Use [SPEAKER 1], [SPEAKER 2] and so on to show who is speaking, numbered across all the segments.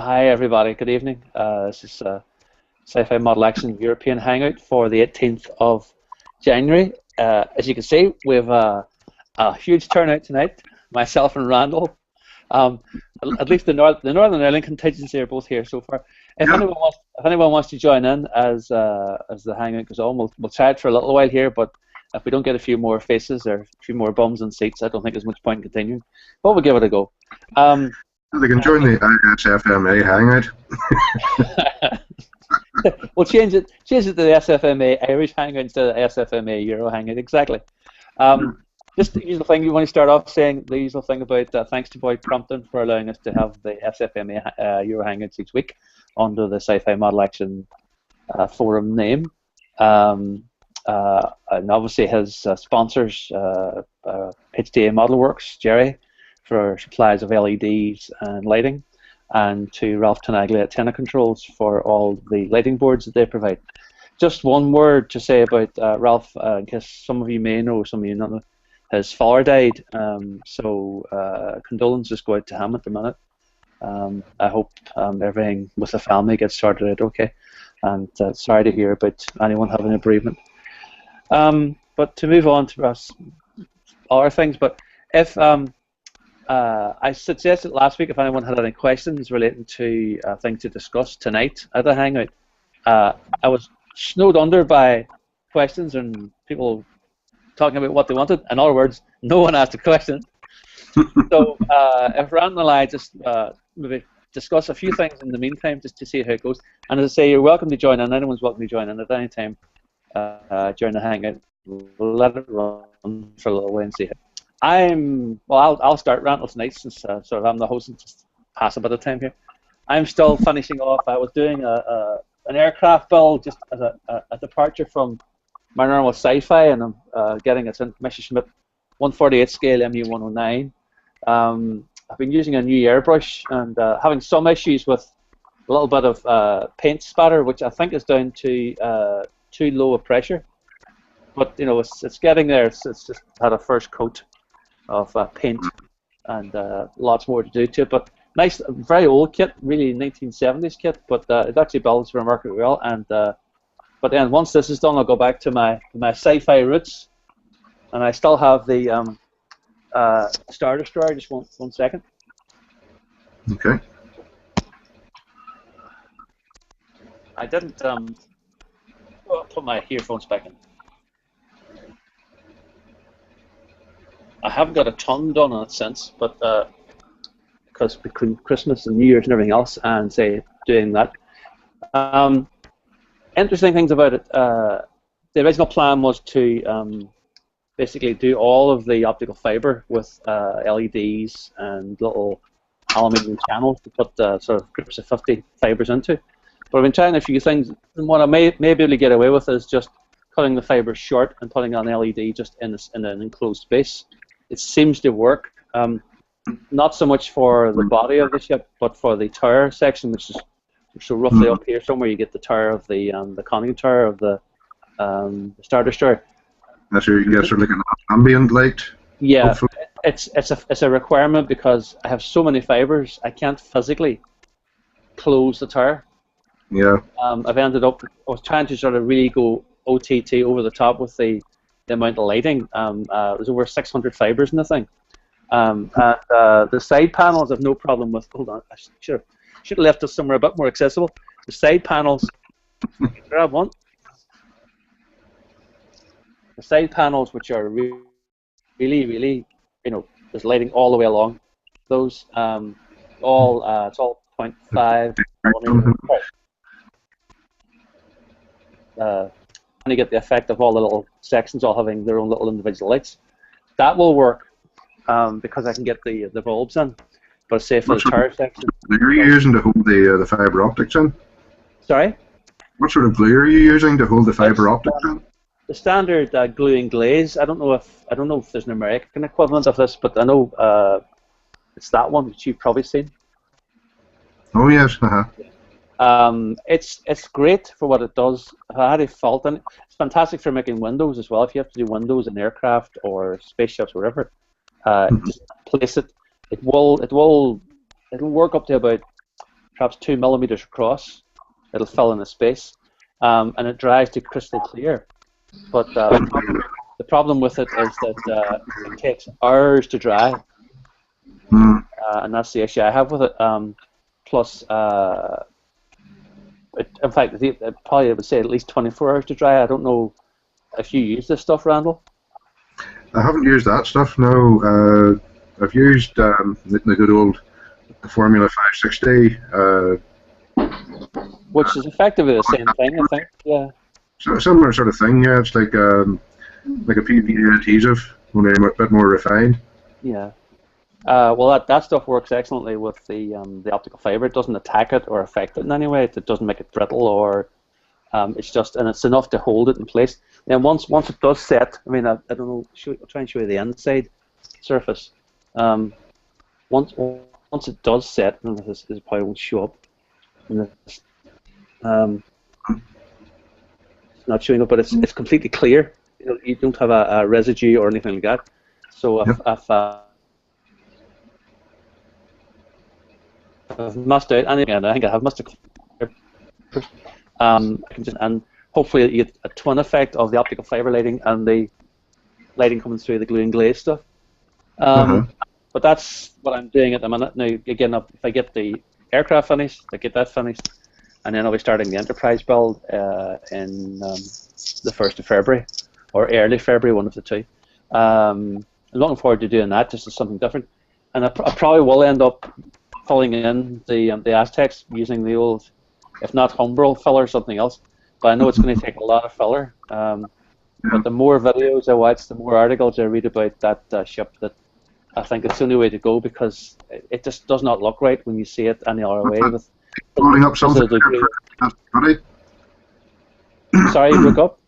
[SPEAKER 1] Hi everybody, good evening. This is Sci-Fi Model Action European Hangout for the 18th of January. As you can see, we have a huge turnout tonight, myself and Randall. Um, at least the Northern Ireland contingency are both here so far. If
[SPEAKER 2] Yeah,
[SPEAKER 1] anyone wants to join in as the Hangout goes on, we'll chat for a little while here, but if we don't get a few more faces or a few more bums and seats, I don't think there's much point in continuing. But we'll give it a go.
[SPEAKER 2] they can join the SFMA hangout.
[SPEAKER 1] We'll change it to the SFMA Irish Hangout instead of SFMA Euro Hangout. Exactly. Just the usual thing. You want to start off saying the usual thing about thanks to Boyd Crumpton for allowing us to have the SFMA Euro Hangouts each week under the Sci-Fi Model Action forum name. And obviously his sponsors, HDA Model Works, Jerry, for supplies of LEDs and lighting, and to Ralph Tenaglia at Tenna Controls for all the lighting boards that they provide. Just one word to say about Ralph, in case some of you may know, some of you not know. His father died, so condolences go out to him at the minute. I hope everything with the family gets sorted out okay, and sorry to hear about anyone having a bereavement. But to move on to other things, but if I suggested last week if anyone had any questions relating to things to discuss tonight at the Hangout. I was snowed under by questions and people talking about what they wanted. In other words, no one asked a question. So if Randall and I just maybe discuss a few things in the meantime just to see how it goes. And as I say, you're welcome to join in. Anyone's welcome to join in at any time during the Hangout. We'll let it run for a little while and see how. I'll start Randall tonight since sort of I'm the host and just pass a bit of time here. I'm still finishing off. I was doing an aircraft build just as a departure from my normal sci-fi, and I'm getting a Messerschmitt 148 scale MU109. I've been using a new airbrush and having some issues with a little bit of paint spatter, which I think is down to too low a pressure. But you know, it's getting there. It's just had a first coat of paint and lots more to do to it. But nice, very old kit, really 1970s kit, but it actually builds remarkably well. And but then once this is done, I'll go back to my sci-fi roots, and I still have the Star Destroyer. Just one second.
[SPEAKER 2] Okay.
[SPEAKER 1] I didn't put my earphones back in. I haven't got a ton done on it since, but because between Christmas and New Year's and everything else, and say doing that. Interesting things about it. The original plan was to basically do all of the optical fiber with LEDs and little aluminium channels to put sort of groups of 50 fibers into. But I've been trying a few things, and what I may be able to get away with is just cutting the fibers short and putting an LED just in an enclosed space. It seems to work, not so much for the body of the ship, but for the tower section, which is so roughly up here somewhere. You get the tower of the conning tower of the Star Destroyer.
[SPEAKER 2] That's where you get sort of like an ambient light.
[SPEAKER 1] Yeah,
[SPEAKER 2] hopefully.
[SPEAKER 1] it's a requirement because I have so many fibers. I can't physically close the tower.
[SPEAKER 2] Yeah.
[SPEAKER 1] I've ended up. I was trying to sort of really go OTT over the top with the amount of lighting. There's over 600 fibers in the thing. And the side panels have no problem with. Hold on, I should have left this somewhere a bit more accessible. The side panels. Grab one. The side panels, which are really, you know, there's lighting all the way along. Those it's all 0.5 millimeter. And you get the effect of all the little sections all having their own little individual lights. That will work because I can get the bulbs in. But say for the tower section.
[SPEAKER 2] What glue are you using to hold the fiber optics in?
[SPEAKER 1] Sorry?
[SPEAKER 2] What sort of glue are you using to hold the fiber optics in?
[SPEAKER 1] The standard gluing glaze. I don't know if there's an American equivalent of this, but I know it's that one which you've probably seen.
[SPEAKER 2] Oh yes,
[SPEAKER 1] It's great for what it does. I had a fault in it. It's fantastic for making windows as well. If you have to do windows in aircraft or spaceships, or whatever, just place it. It'll work up to about perhaps 2 millimeters across. It'll fill in the space, and it dries to crystal clear. But the problem with it is that it takes hours to dry, and that's the issue I have with it. Plus, in fact, probably I would say at least 24 hours to dry. I don't know if you use this stuff, Randall.
[SPEAKER 2] I haven't used that stuff, no. I've used the good old Formula 560.
[SPEAKER 1] Which is effectively the same thing, I think. Yeah.
[SPEAKER 2] So similar sort of thing, yeah. It's like a PVA adhesive, only a bit more refined.
[SPEAKER 1] Yeah. Well, that stuff works excellently with the optical fiber. It doesn't attack it or affect it in any way. It doesn't make it brittle, or it's just, and it's enough to hold it in place. And once it does set, I mean, I don't know. I'll try and show you the inside surface. Once it does set, and this probably won't show up. It's not showing up, but it's completely clear. You don't have a residue or anything like that. So if I've must out, and again, I think I have must have. And hopefully you get a twin effect of the optical fiber lighting and the lighting coming through the glue and glaze stuff. But that's what I'm doing at the minute. Now, again, if I get the aircraft finished, I get that finished, and then I'll be starting the Enterprise build in the 1st of February, or early February, one of the two. I'm looking forward to doing that, just as something different. And I probably will end up filling in the Aztecs using the old, if not Humbrol filler, something else. But I know it's going to take a lot of filler. But the more videos I watch, the more articles I read about that ship, that I think it's the only way to go, because it just does not look right when you see it any other way. With
[SPEAKER 2] holding up something.
[SPEAKER 1] Sorry, you broke up?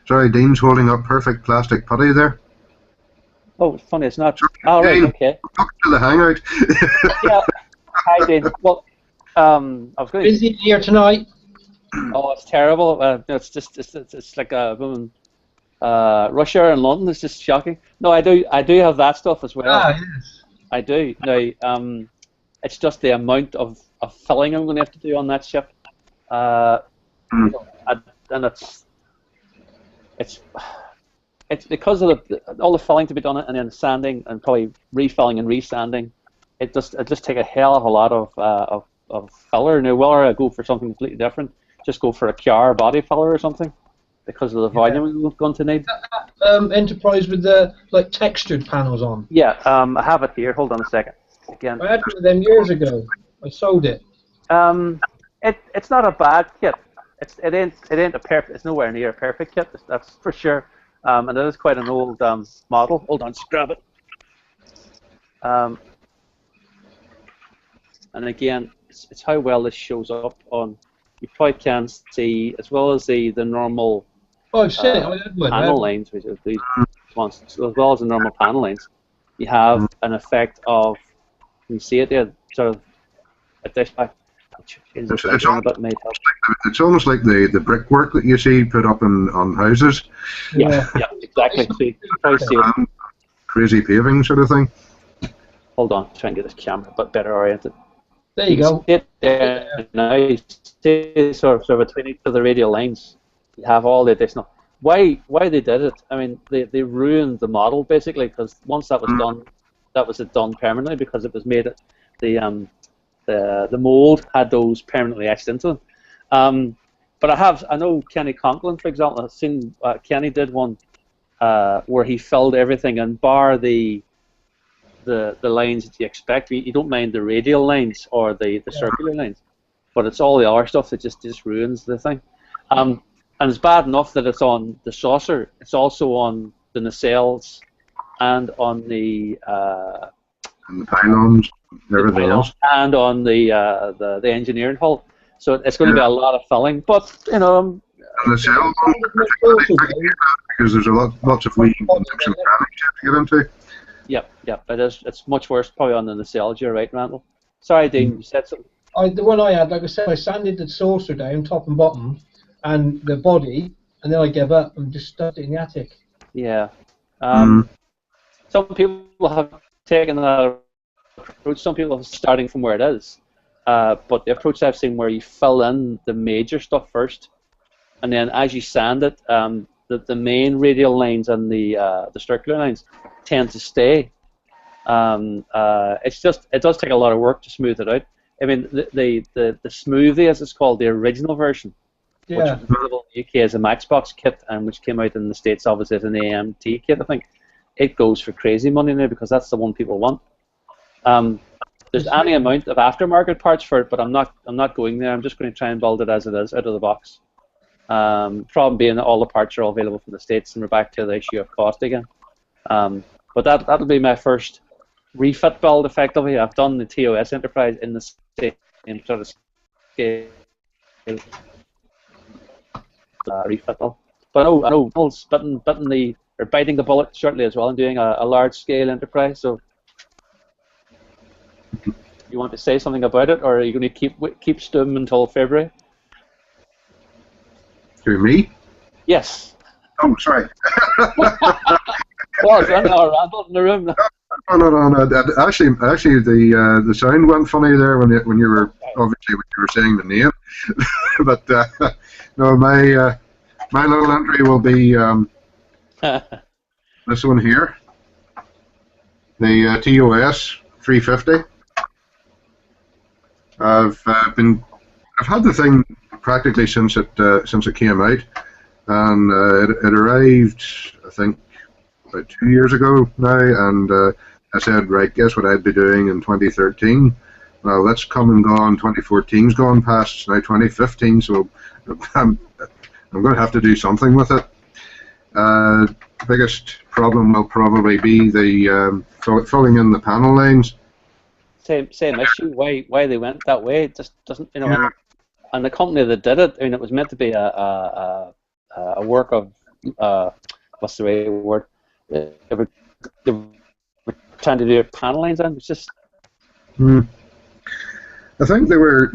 [SPEAKER 2] Sorry, Dean's holding up perfect plastic putty there.
[SPEAKER 1] Oh, it's funny, it's not. Oh, right, okay.
[SPEAKER 2] Welcome to the Hangout.
[SPEAKER 1] Yeah. Hi, Dean. Well, I was going to...
[SPEAKER 3] Busy here tonight.
[SPEAKER 1] Oh, it's terrible. It's just it's like rush hour in London. It's just shocking. No, I do have that stuff as well.
[SPEAKER 3] Ah, yes.
[SPEAKER 1] I do. Now, it's just the amount of filling I'm going to have to do on that ship. And it's because of all the filling to be done, and then sanding, and probably refilling and resanding. It just take a hell of a lot of filler. Now, whether I go for something completely different, just go for a Kerr body filler or something, because of the volume we're going to need.
[SPEAKER 3] Enterprise with the textured panels on.
[SPEAKER 1] Yeah, I have it here. Hold on a second. Again,
[SPEAKER 3] I had one of them years ago. I sold it.
[SPEAKER 1] It's not a bad kit. It ain't a perfect. It's nowhere near a perfect kit. That's for sure. And it is quite an old model. Hold on, just grab it. And again, it's how well this shows up on. You probably can see, as well as the normal panel lines, which are these ones, as well as the normal panel lines. You have an effect of, can you see it there, sort of at this back.
[SPEAKER 2] It's almost like the brickwork that you see put up on houses.
[SPEAKER 1] Yeah, exactly. See, it.
[SPEAKER 2] Crazy paving sort of thing.
[SPEAKER 1] Hold on, try and get this camera a bit better oriented.
[SPEAKER 3] There you go.
[SPEAKER 1] It there now. You see sort of between each of the radial lines, you have all the additional. Why they did it? I mean, they ruined the model basically, because once that was done, that was done permanently, because it was made the mold had those permanently etched into them. But I know Kenny Conklin, for example. I've seen Kenny did one where he filled everything and bar the lines that you expect. You don't mind the radial lines or the circular lines, but it's all the other stuff that just ruins the thing. And it's bad enough that it's on the saucer. It's also on the nacelles and on the
[SPEAKER 2] pylons, everything else,
[SPEAKER 1] and on the engineering hull. So it's going to be a lot of filling, but
[SPEAKER 2] and the cell because there's lots of wee nooks and crannies to get into.
[SPEAKER 1] Yep, it is. It's much worse probably on the nacelles. You're right, Randall. Sorry, Dean, you said something.
[SPEAKER 3] The one I had, like I said, I sanded the saucer down, top and bottom, and the body, and then I gave up and just stuck it in the attic.
[SPEAKER 1] Yeah. Some people have taken that approach. Some people are starting from where it is. but the approach I've seen where you fill in the major stuff first, and then as you sand it, the main radial lines and the circular lines tend to stay. It's just, it does take a lot of work to smooth it out. I mean, the smoothie, as it's called, the original version, which was available in the UK as a Matchbox kit, and which came out in the States obviously as an AMT kit, I think. It goes for crazy money now because that's the one people want. There's any amount of aftermarket parts for it, but I'm not going there. I'm just going to try and build it as it is, out of the box. Problem being that all the parts are all available from the States, and we're back to the issue of cost again. But that'll be my first refit build, effectively. I've done the TOS Enterprise in the same sort of scale refit build. But I know Bill's biting the bullet shortly as well and doing a large-scale enterprise. So, you want to say something about it, or are you going to keep stum until February?
[SPEAKER 2] To me?
[SPEAKER 1] Yes.
[SPEAKER 2] Oh, sorry.
[SPEAKER 1] Well, Randall in the room.
[SPEAKER 2] No. Actually, the sound went funny there when you were obviously when you were saying the name. But no, my little entry will be this one here, the TOS 350. I've had the thing practically since it came out, and it arrived, I think, about 2 years ago now, and I said, right, guess what I'd be doing in 2013? Well, that's come and gone. 2014's gone past. It's now 2015, so I'm going to have to do something with it. The biggest problem will probably be the filling in the panel lines. Same
[SPEAKER 1] issue. Why they went that way? It just doesn't, you know. Yeah. And the company that did it, I mean, it was meant to be a work of what's the right word? They were trying to do panel lines, and it's just.
[SPEAKER 2] I think they were.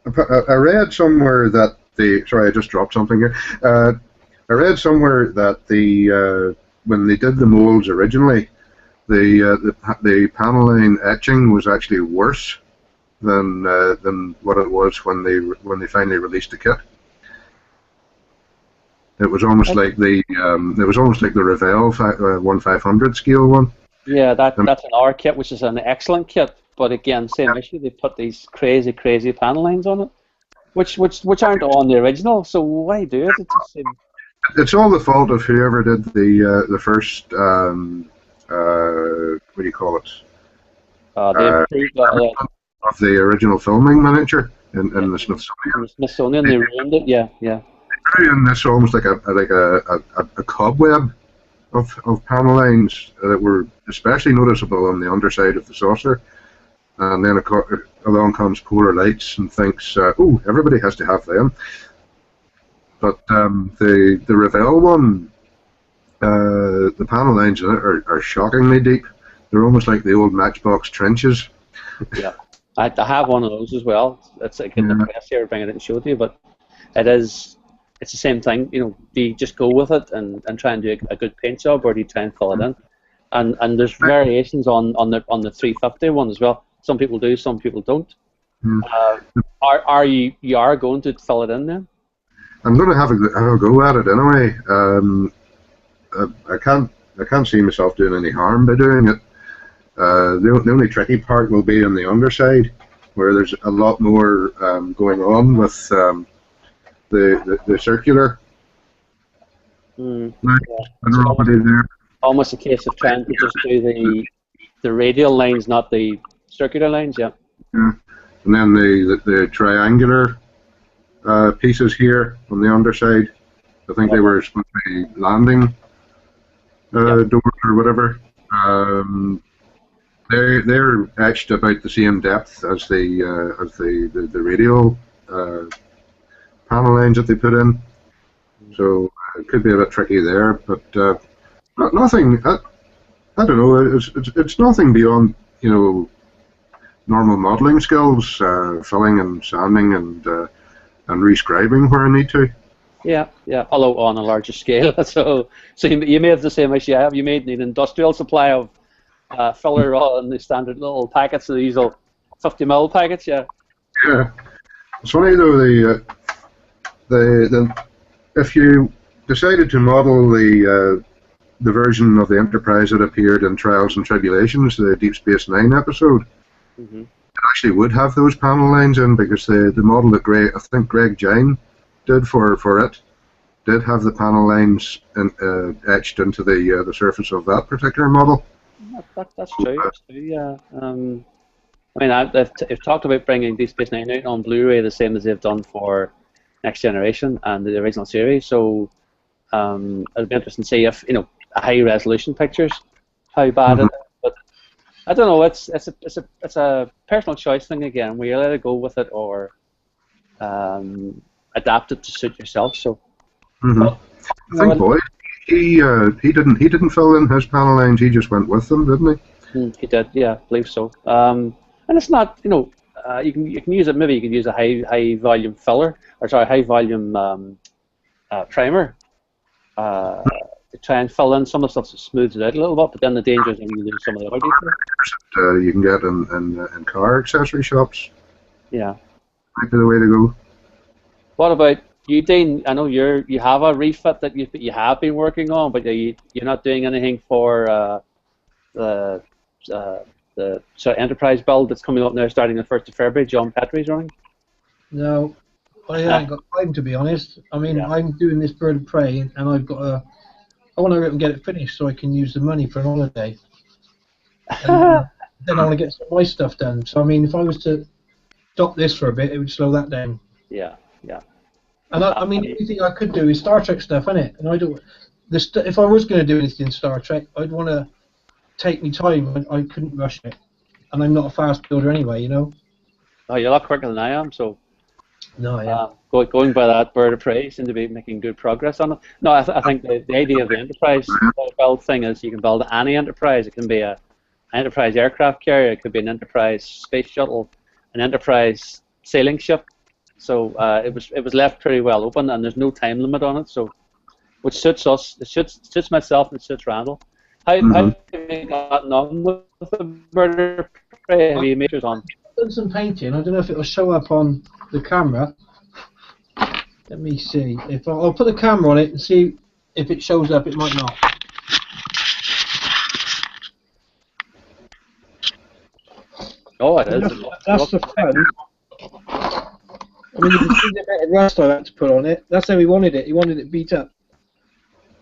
[SPEAKER 2] I read somewhere that the. Sorry, I just dropped something here. I read somewhere that the when they did the molds originally, the panel line etching was actually worse than what it was when they finally released the kit. It was almost like the Revell 1/500 scale one.
[SPEAKER 1] Yeah, that's an R kit, which is an excellent kit, but again, same issue. They put these crazy panel lines on it, which aren't on the original. So why do it? It just seems...
[SPEAKER 2] It's all the fault of whoever did the first what do you call it?
[SPEAKER 1] They improved that,
[SPEAKER 2] of the original filming miniature in the Smithsonian.
[SPEAKER 1] In the Smithsonian, they ruined it. Yeah.
[SPEAKER 2] And this almost like a cobweb of panel lines that were especially noticeable on the underside of the saucer. And then along comes Polar Lights and thinks, oh, everybody has to have them. But the Revell one, the panel lines in it are shockingly deep. They're almost like the old Matchbox trenches.
[SPEAKER 1] Yeah, I have one of those as well. It's like in the press here, bringing it and show it to you, but it's the same thing. You know, do you just go with it and try and do a good paint job, or do you try and fill it in? And there's variations on the 350 one as well. Some people do, some people don't. Are you going to fill it in then?
[SPEAKER 2] I'm going to have a go at it anyway. I can't see myself doing any harm by doing it. The only tricky part will be on the underside, where there's a lot more going on with the circular.
[SPEAKER 1] Almost a case of trying to just do the radial lines, not the circular lines. Yeah.
[SPEAKER 2] And then the triangular pieces here on the underside. I think they were supposed to be landing doors or whatever. They're etched about the same depth as the radial panel lines that they put in, so it could be a bit tricky there. But nothing. I don't know. It's nothing beyond normal modelling skills, filling and sanding and rescribing where I need to.
[SPEAKER 1] Yeah. Although on a larger scale, so you may have the same issue I have. You may need an industrial supply of filler rather than the standard little packets. So these will 50 ml packets, yeah.
[SPEAKER 2] Yeah. It's funny though, if you decided to model the version of the Enterprise that appeared in Trials and Tribulations, the Deep Space Nine episode,
[SPEAKER 1] Mm-hmm.
[SPEAKER 2] it actually would have those panel lines in, because the model that I think Greg Jine did for it did have the panel lines etched into the surface of that particular model.
[SPEAKER 1] That's true. That's true. Yeah. I mean, they've talked about bringing Deep Space Nine out on Blu-ray, the same as they've done for Next Generation and the original series. So it'll be interesting to see if a high-resolution pictures, how bad it is. But I don't know. It's a personal choice thing again. We either go with it or adapt it to suit yourself. So.
[SPEAKER 2] I think Boyd, he didn't fill in his panel lines. He just went with them, didn't he?
[SPEAKER 1] He did, yeah, I believe so. And it's not, you can use it. Maybe you can use a high volume filler, or sorry, high volume primer to try and fill in some of the stuff that smooths it out a little bit. But then the danger is when you lose some of the other detail.
[SPEAKER 2] You can get in car accessory shops.
[SPEAKER 1] Yeah,
[SPEAKER 2] Might be the way to go.
[SPEAKER 1] What about you, Dean? I know you have a refit that you have been working on, but you're not doing anything for the Enterprise build that's coming up now, starting the 1st of February. John Petrie's running.
[SPEAKER 3] No, I haven't got time, to be honest. I mean, I'm doing this Bird of Prey, and I've got I want to get it finished so I can use the money for an holiday. And then I want to get some of my stuff done. So I mean, if I was to stop this for a bit, it would slow that down.
[SPEAKER 1] Yeah.
[SPEAKER 3] And I mean, the only thing I could do is Star Trek stuff, innit? And I don't. If I was going to do anything in Star Trek, I'd want to take me time. I couldn't rush it, and I'm not a fast builder anyway,
[SPEAKER 1] Oh, you're a lot quicker than I am, so.
[SPEAKER 3] No, yeah.
[SPEAKER 1] Going by that, Bird of Prey seem to be making good progress on it. No, I think the idea of the Enterprise build thing is you can build any Enterprise. It can be an Enterprise aircraft carrier, it could be an Enterprise space shuttle, an Enterprise sailing ship. So it was left pretty well open, and there's no time limit on it. So, which suits us. It suits myself and it suits Randall. How have you gotten on with the Bird of Prey? Have you made yours on?
[SPEAKER 3] I've done some painting. I don't know if it will show up on the camera. Let me see. If I'll put the camera on it and see if it shows up. It might not.
[SPEAKER 1] Oh, it is.
[SPEAKER 3] That's the front. I mean, you can see the bit of rust I had to put on it. That's how he wanted it. He wanted it beat up.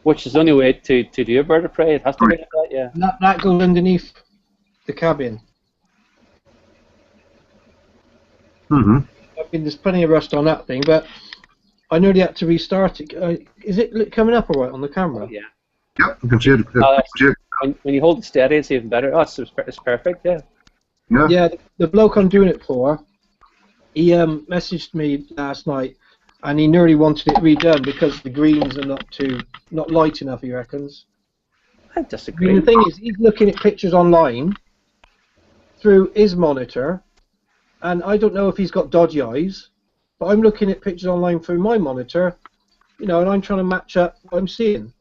[SPEAKER 1] Which is the only way to do a Bird of Prey. It has to be like that, yeah.
[SPEAKER 3] And that goes underneath the cabin. I mean, there's plenty of rust on that thing, but I nearly had to restart it. Is it coming up all right on the camera?
[SPEAKER 1] Yeah.
[SPEAKER 2] Yep, you can see it.
[SPEAKER 1] When you hold it steady, it's even better. Oh, it's perfect, yeah.
[SPEAKER 3] Yeah, the bloke I'm doing it for, he messaged me last night, and he nearly wanted it redone because the greens are not light enough, he reckons.
[SPEAKER 1] I disagree.
[SPEAKER 3] I mean, the thing is, he's looking at pictures online through his monitor, and I don't know if he's got dodgy eyes, but I'm looking at pictures online through my monitor, and I'm trying to match up what I'm seeing.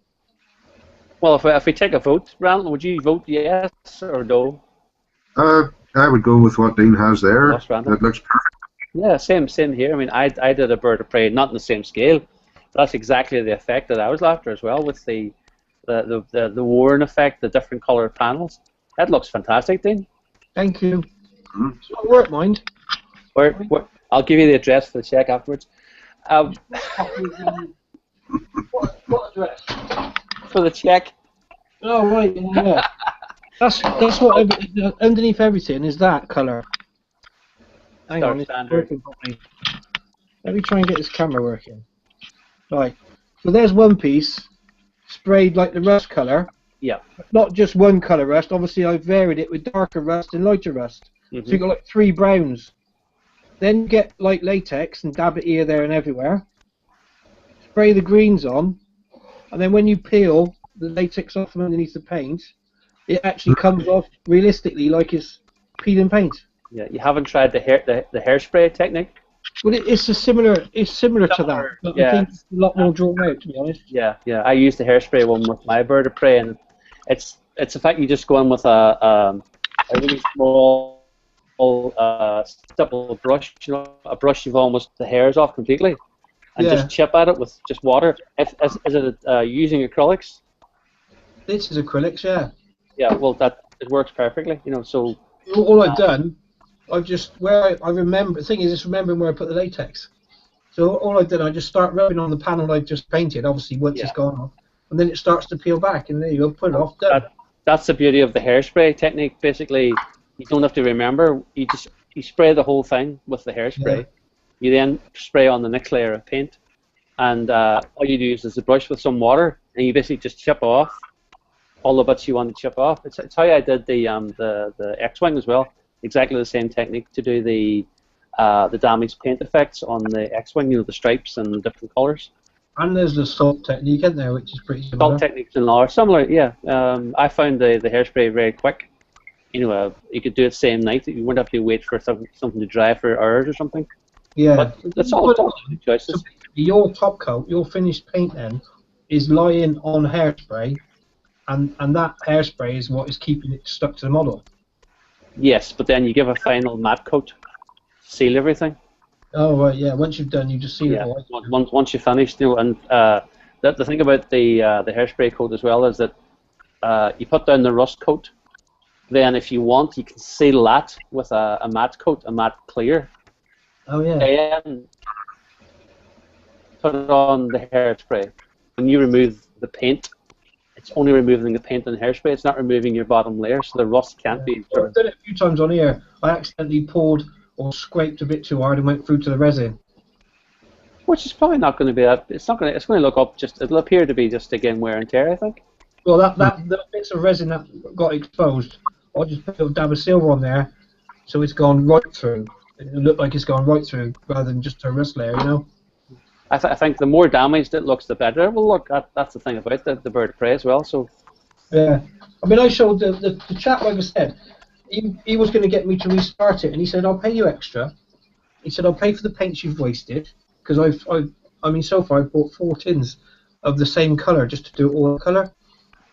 [SPEAKER 1] Well, if we take a vote, Randall, would you vote yes or no?
[SPEAKER 2] I would go with what Dean has there. It looks perfect.
[SPEAKER 1] Yeah, same here. I mean, I did a Bird of Prey, not on the same scale, but that's exactly the effect that I was after as well, with the worn effect, the different colour panels. That looks fantastic, Dean.
[SPEAKER 3] Thank you. It's not work, mind.
[SPEAKER 1] Where, I'll give you the address for the check afterwards.
[SPEAKER 3] What address?
[SPEAKER 1] For the check.
[SPEAKER 3] Oh, right, yeah. That's what underneath everything is that colour. Hang on, it's working properly. Let me try and get this camera working. Right, so there's one piece sprayed like the rust colour.
[SPEAKER 1] Yeah.
[SPEAKER 3] Not just one colour rust. Obviously, I've varied it with darker rust and lighter rust. So you've got like 3 browns. Then you get like latex and dab it here, there, and everywhere. Spray the greens on, and then when you peel the latex off from underneath the paint, it actually comes off realistically like it's peeling paint.
[SPEAKER 1] Yeah, you haven't tried the hairspray technique?
[SPEAKER 3] Well, it's similar to that, but I think it's a lot more drawn out, to be honest.
[SPEAKER 1] Yeah. I used the hairspray one with my Bird of Prey, and it's the fact you just go in with a really small stipple brush, a brush you've almost the hairs off completely, and
[SPEAKER 3] Yeah.
[SPEAKER 1] just chip at it with just water. Is it using acrylics?
[SPEAKER 3] This is acrylics, yeah.
[SPEAKER 1] Yeah, well, it works perfectly, so...
[SPEAKER 3] All I've done, I remember, the thing is, it's remembering where I put the latex. So all I did, I just start rubbing on the panel I've just painted, obviously once it's gone off, and then it starts to peel back, and there you go, put it off, done.
[SPEAKER 1] That's the beauty of the hairspray technique. Basically, you don't have to remember. You spray the whole thing with the hairspray.
[SPEAKER 3] Yeah.
[SPEAKER 1] You then spray on the next layer of paint, and all you do is a brush with some water, and you basically just chip off all the bits you want to chip off. It's how I did the X-Wing as well. Exactly the same technique to do the damaged paint effects on the X-Wing, the stripes and the different colours.
[SPEAKER 3] And there's the salt technique in there, which is pretty similar.
[SPEAKER 1] Salt techniques and all are similar, yeah. I found the hairspray very quick. You could do it same night. You wouldn't have to wait for something to dry for hours or something.
[SPEAKER 3] Yeah.
[SPEAKER 1] But that's all choices.
[SPEAKER 3] So your top coat, your finished paint then, is lying on hairspray, and that hairspray is what is keeping it stuck to the model. Yes,
[SPEAKER 1] but then you give a final matte coat, seal everything.
[SPEAKER 3] Oh right, yeah. Once you've done, you just seal it all.
[SPEAKER 1] Once you're finished, and the thing about the hairspray coat as well is that you put down the rust coat. Then, if you want, you can seal that with a matte coat, a matte clear.
[SPEAKER 3] Oh yeah.
[SPEAKER 1] And put it on the hairspray. When you remove the paint, it's only removing the paint and hairspray. It's not removing your bottom layer, so the rust can't be.
[SPEAKER 3] Well, I've done it a few times on here. I accidentally poured or scraped a bit too hard and went through to the resin.
[SPEAKER 1] Which is probably not going to be that. It's going to look up. It'll appear to be just again wear and tear, I think.
[SPEAKER 3] Well, the bits of resin that got exposed, I just put a little dab of silver on there, so it's gone right through. It looked like it's gone right through, rather than just a rust layer,
[SPEAKER 1] I think the more damaged it looks, the better. Well, look, that's the thing about the bird of prey as well. So.
[SPEAKER 3] Yeah, I mean, I showed the chap, like I said, he was going to get me to restart it, and he said, "I'll pay you extra." He said, "I'll pay for the paints you've wasted, because I mean, so far I've bought 4 tins of the same colour just to do it all colour."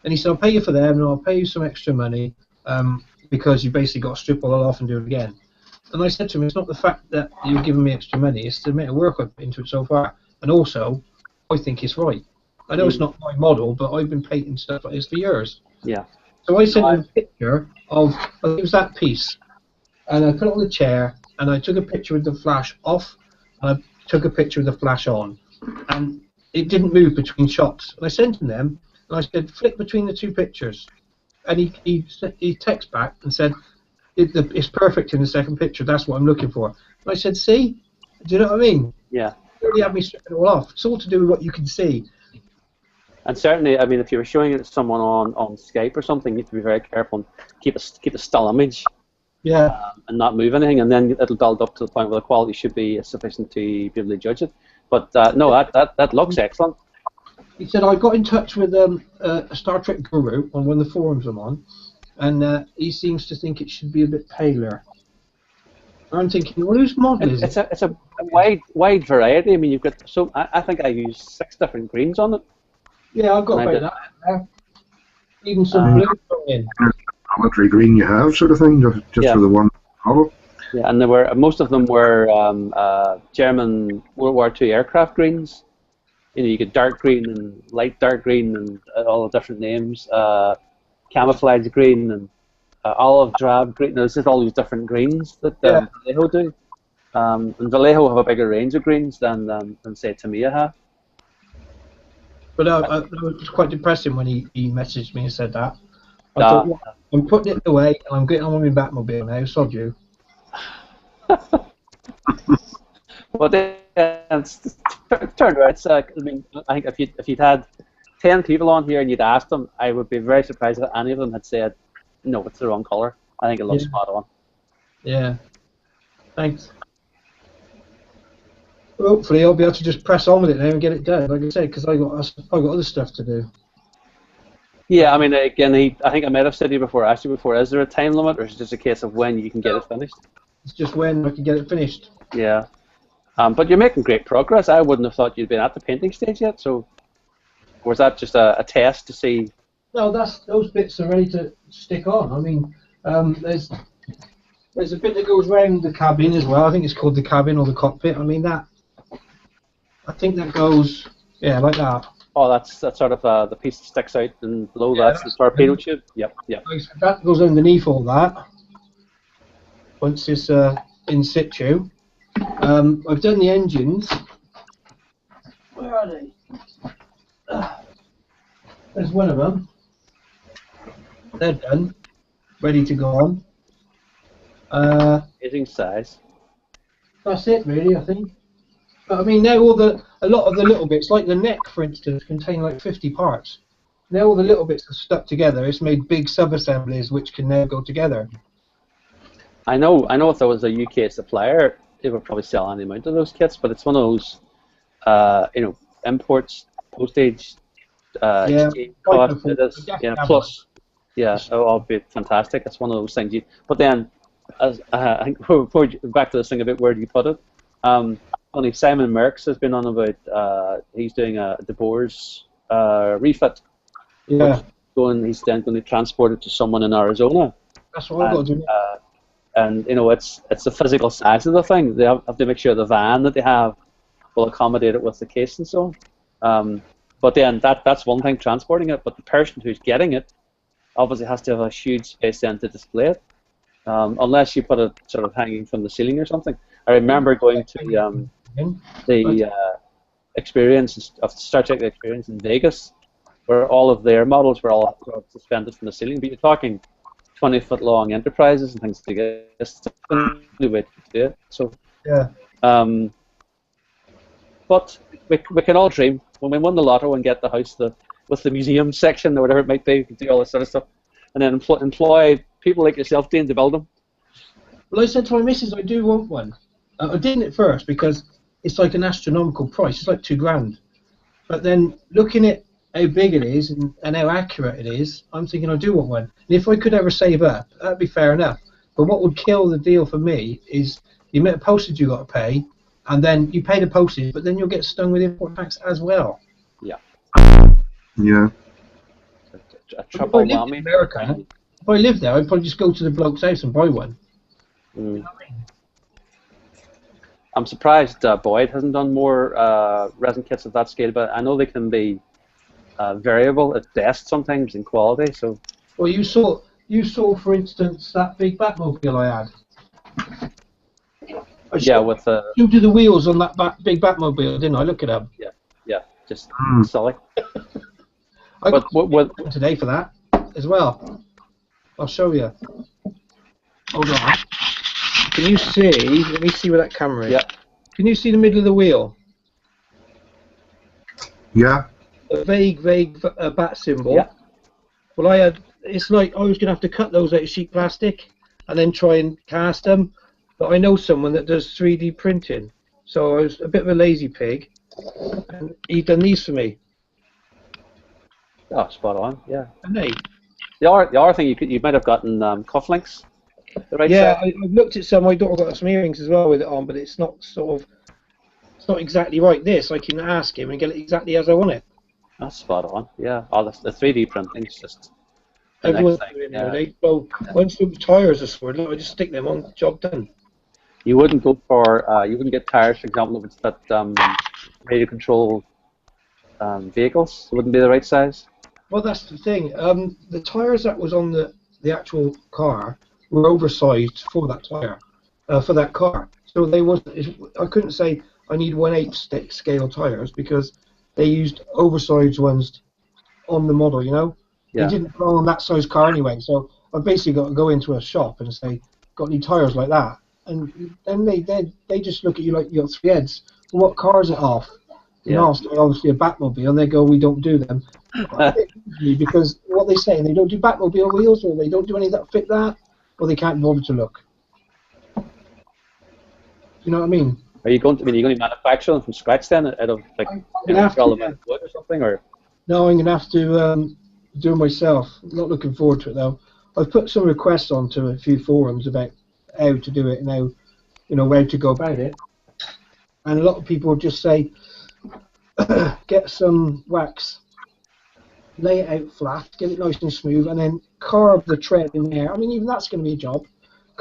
[SPEAKER 3] And he said, "I'll pay you for them, and I'll pay you some extra money, because you basically got to strip all that off and do it again." And I said to him, "It's not the fact that you're giving me extra money; it's the amount of work I've put into it so far. And also, I think it's right. I know it's not my model, but I've been painting stuff like this for years."
[SPEAKER 1] Yeah.
[SPEAKER 3] So I sent him a picture of, it was that piece, and I put it on the chair, and I took a picture with the flash off, and I took a picture with the flash on, and it didn't move between shots. And I sent him them, and I said, "Flick between the 2 pictures." And he texted back and said, "It's perfect in the second picture. That's what I'm looking for." And I said, "See? Do you know what I mean?"
[SPEAKER 1] Yeah.
[SPEAKER 3] You really have me stripping it all off. It's all to do with what you can see.
[SPEAKER 1] And certainly, I mean, if you were showing it to someone on Skype or something, you have to be very careful and keep a still image.
[SPEAKER 3] Yeah.
[SPEAKER 1] And not move anything, and then it'll build up to the point where the quality should be sufficient to be able to judge it. But no, that looks excellent.
[SPEAKER 3] He said, "I got in touch with a Star Trek guru on one of the forums I'm on, and he seems to think it should be a bit paler." I'm thinking, well, whose model is it?
[SPEAKER 1] It's a wide variety. I mean, you've got I think I used 6 different greens on it.
[SPEAKER 3] Yeah, I've got about that in there. Even some blue thrown in.
[SPEAKER 2] Geometry green you have, sort of thing, just for the one model.
[SPEAKER 1] Yeah, and most of them were German World War II aircraft greens. You get dark green and light dark green and all the different names. Camouflage green and olive drab green. There's just all these different greens that Vallejo do. And Vallejo have a bigger range of greens than say Tamiya have.
[SPEAKER 3] But it was quite depressing when he messaged me and said that. I thought, well, I'm putting it away and I'm getting on with my Batmobile now, sod you.
[SPEAKER 1] Well, it's turned out. I mean, I think if you'd had 10 people on here and you'd asked them, I would be very surprised if any of them had said, "No, it's the wrong colour." I think it looks spot on.
[SPEAKER 3] Yeah. Thanks. Well, hopefully I'll be able to just press on with it now and get it done, like I said, because I got other stuff to do.
[SPEAKER 1] Yeah, I mean, again, I think I might have said to you before, asked you before, is there a time limit, or is it just a case of when you can get it finished?
[SPEAKER 3] It's just when I can get it finished.
[SPEAKER 1] Yeah. But you're making great progress. I wouldn't have thought you'd been at the painting stage yet, so was that just a test to see?
[SPEAKER 3] No, those bits are ready to stick on. I mean, There's a bit that goes round the cabin as well. I think it's called the cabin or the cockpit. I mean that. I think that goes, yeah, like that.
[SPEAKER 1] Oh, that's sort of the piece that sticks out, and below
[SPEAKER 3] Yeah,
[SPEAKER 1] that's the torpedo tube. Yep, yep.
[SPEAKER 3] That goes underneath all that. Once it's in situ. I've done the engines. Where are they? There's one of them. They're done. Ready to go on.
[SPEAKER 1] Amazing size.
[SPEAKER 3] That's it, really, I think. But I mean, now a lot of the little bits, like the neck, for instance, contain like 50 parts. Now all the little bits are stuck together. It's made big sub-assemblies which can now go together.
[SPEAKER 1] I know if there was a UK supplier, they would probably sell any amount of those kits, but it's one of those, imports, postage, exchange cost, it is, plus, it'll all be fantastic. It's one of those things. But then, as I think we're back to this thing about where do you put it. Only Simon Merckx has been on about, he's doing a De Boer's refit.
[SPEAKER 3] Yeah.
[SPEAKER 1] He's then going to transport it to someone in Arizona.
[SPEAKER 3] That's what I've got to do.
[SPEAKER 1] And it's the physical size of the thing. They have to make sure the van that they have will accommodate it with the case and so on. But then that's one thing, transporting it. But the person who's getting it obviously has to have a huge space then to display it, unless you put it sort of hanging from the ceiling or something. I remember going to the experience of Star Trek experience in Vegas, where all of their models were all suspended from the ceiling. But you're talking 20-foot long Enterprises and things like that. It's the only way to do it. So,
[SPEAKER 3] yeah.
[SPEAKER 1] But we can all dream. When we win the lotto and get the house with the museum section or whatever it might be, we can do all this sort of stuff, and then employ people like yourself, Dean, to build them.
[SPEAKER 3] Well, I said to my missus, I do want one. I didn't at first because it's like an astronomical price. It's like $2,000. But then looking at how big it is and how accurate it is, I'm thinking I do want one. And if I could ever save up, that'd be fair enough. But what would kill the deal for me is the amount of postage you got to pay, and then you pay the postage, but then you'll get stung with import tax as well.
[SPEAKER 1] Yeah.
[SPEAKER 2] Yeah.
[SPEAKER 3] If I lived in America, if I lived there, I'd probably just go to the bloke's house and buy one. You know what I mean?
[SPEAKER 1] I'm surprised Boyd hasn't done more resin kits of that scale, but I know they can be variable at best sometimes in quality. So.
[SPEAKER 3] Well, you saw, for instance, that big Batmobile I had.
[SPEAKER 1] With the.
[SPEAKER 3] You do the wheels on that big Batmobile, didn't I? Look it up.
[SPEAKER 1] Yeah, just silly.
[SPEAKER 3] I got one today for that as well. I'll show you. Hold on. Can you see? Let me see where that camera is.
[SPEAKER 1] Yeah.
[SPEAKER 3] Can you see the middle of the wheel?
[SPEAKER 2] Yeah.
[SPEAKER 3] A vague bat symbol.
[SPEAKER 1] Yeah.
[SPEAKER 3] Well, it's like I was going to have to cut those out of sheet plastic and then try and cast them. But I know someone that does 3D printing. So I was a bit of a lazy pig. And he done these for me.
[SPEAKER 1] Oh, spot on, yeah.
[SPEAKER 3] And they.
[SPEAKER 1] The other thing you might have gotten cufflinks. The right
[SPEAKER 3] yeah,
[SPEAKER 1] side.
[SPEAKER 3] I've looked at some. My daughter got some earrings as well with it on, but it's not it's not exactly right. I can ask him and get it exactly as I want it.
[SPEAKER 1] That's spot on, yeah. Oh, the 3D printing is just.
[SPEAKER 3] Everyone's doing it nowadays. Well, once the tires are sorted, I just stick them on. Job done.
[SPEAKER 1] You wouldn't go for you wouldn't get tires, for example, if it's that radio control vehicles. It wouldn't be the right size.
[SPEAKER 3] Well, that's the thing. The tires that was on the actual car were oversized for that tire, for that car. So they wasn't. I couldn't say I need 1/8 scale tires because they used oversized ones on the model. You know, they didn't belong on that size car anyway. So I basically got to go into a shop and say, "Got any tires like that?" And then they just look at you like you got 3 heads. Well, what car is it off? You know, obviously a Batmobile, and they go, "We don't do them." Because what they say, they don't do Batmobile wheels, or they don't do any that fit that, or they can't bother to look. You know what I mean?
[SPEAKER 1] Are you going to manufacture them from scratch then, out of like wood or something, or?
[SPEAKER 3] No, I'm gonna have to do it myself. I'm not looking forward to it though. I've put some requests onto a few forums about how to do it and how, where to go about it. And a lot of people just say, get some wax, lay it out flat, get it nice and smooth, and then carve the tread in there. I mean, even that's going to be a job.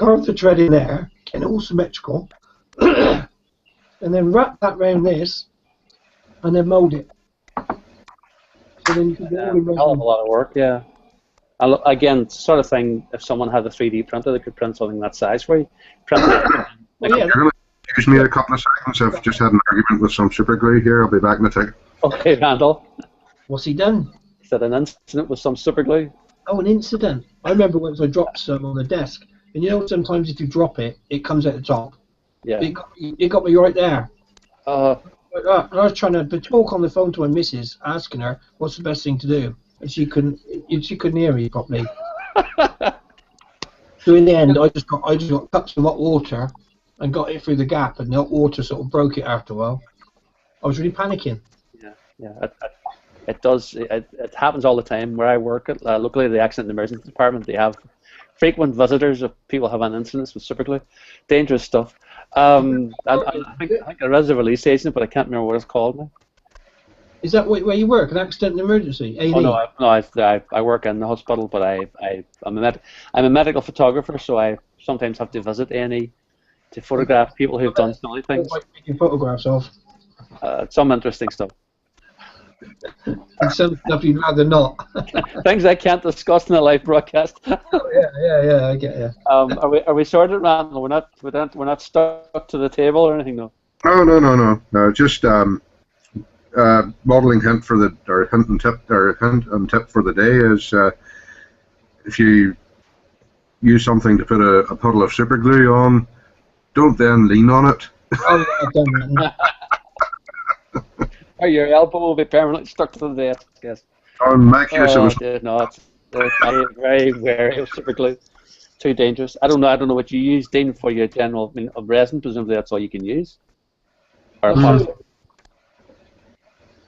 [SPEAKER 3] carve the thread in there, get it all symmetrical, and then wrap that round this, and then mould it. So then you can get all the
[SPEAKER 1] hell of a lot of work, yeah. Again, sort of thing, if someone had a 3D printer, they could print something that size for you. Print it.
[SPEAKER 3] Well, yeah.
[SPEAKER 2] Excuse me a couple of seconds. I've just had an argument with some super glue here. I'll be back in a tick.
[SPEAKER 1] Okay, Randall.
[SPEAKER 3] What's he done?
[SPEAKER 1] Is that an incident with some super glue?
[SPEAKER 3] Oh, an incident. I remember once I dropped some on the desk, and you know sometimes if you drop it, it comes at the top.
[SPEAKER 1] Yeah.
[SPEAKER 3] It got me right there.
[SPEAKER 1] Uh,
[SPEAKER 3] And I was trying to talk on the phone to my missus, asking her what's the best thing to do, and she couldn't hear me properly. So in the end, I just got cups of hot water and got it through the gap, and the hot water sort of broke it after a while. I was really panicking.
[SPEAKER 1] Yeah. It does. It happens all the time. Where I work at locally, the accident and emergency department, they have frequent visitors of people having incidents with superglue. Dangerous stuff. I think there is a release agent, but I can't remember what it's called now.
[SPEAKER 3] Is that where you work? An accident and emergency? A&E?
[SPEAKER 1] Oh no, I work in the hospital, but I'm a medical photographer, so I sometimes have to visit A&E to photograph people who've done silly things.
[SPEAKER 3] What are you taking photographs of?
[SPEAKER 1] Some interesting stuff.
[SPEAKER 3] And some stuff you'd rather not.
[SPEAKER 1] Things I can't discuss in a live broadcast.
[SPEAKER 3] Yeah, I get you.
[SPEAKER 1] Are we sorted, Randall? We're not stuck to the table or anything, though.
[SPEAKER 2] No. Just modeling hint and tip for the day is if you use something to put a puddle of super glue on, don't then lean on it.
[SPEAKER 3] Oh, yeah, I've done that.
[SPEAKER 1] Or your elbow will be permanently stuck to the desk. Yes.
[SPEAKER 2] On my case, it was.
[SPEAKER 1] No, I'm very wary of super glue. Too dangerous. I don't know what you use, Dean, for your general. I mean, of resin. Presumably, that's all you can use. Or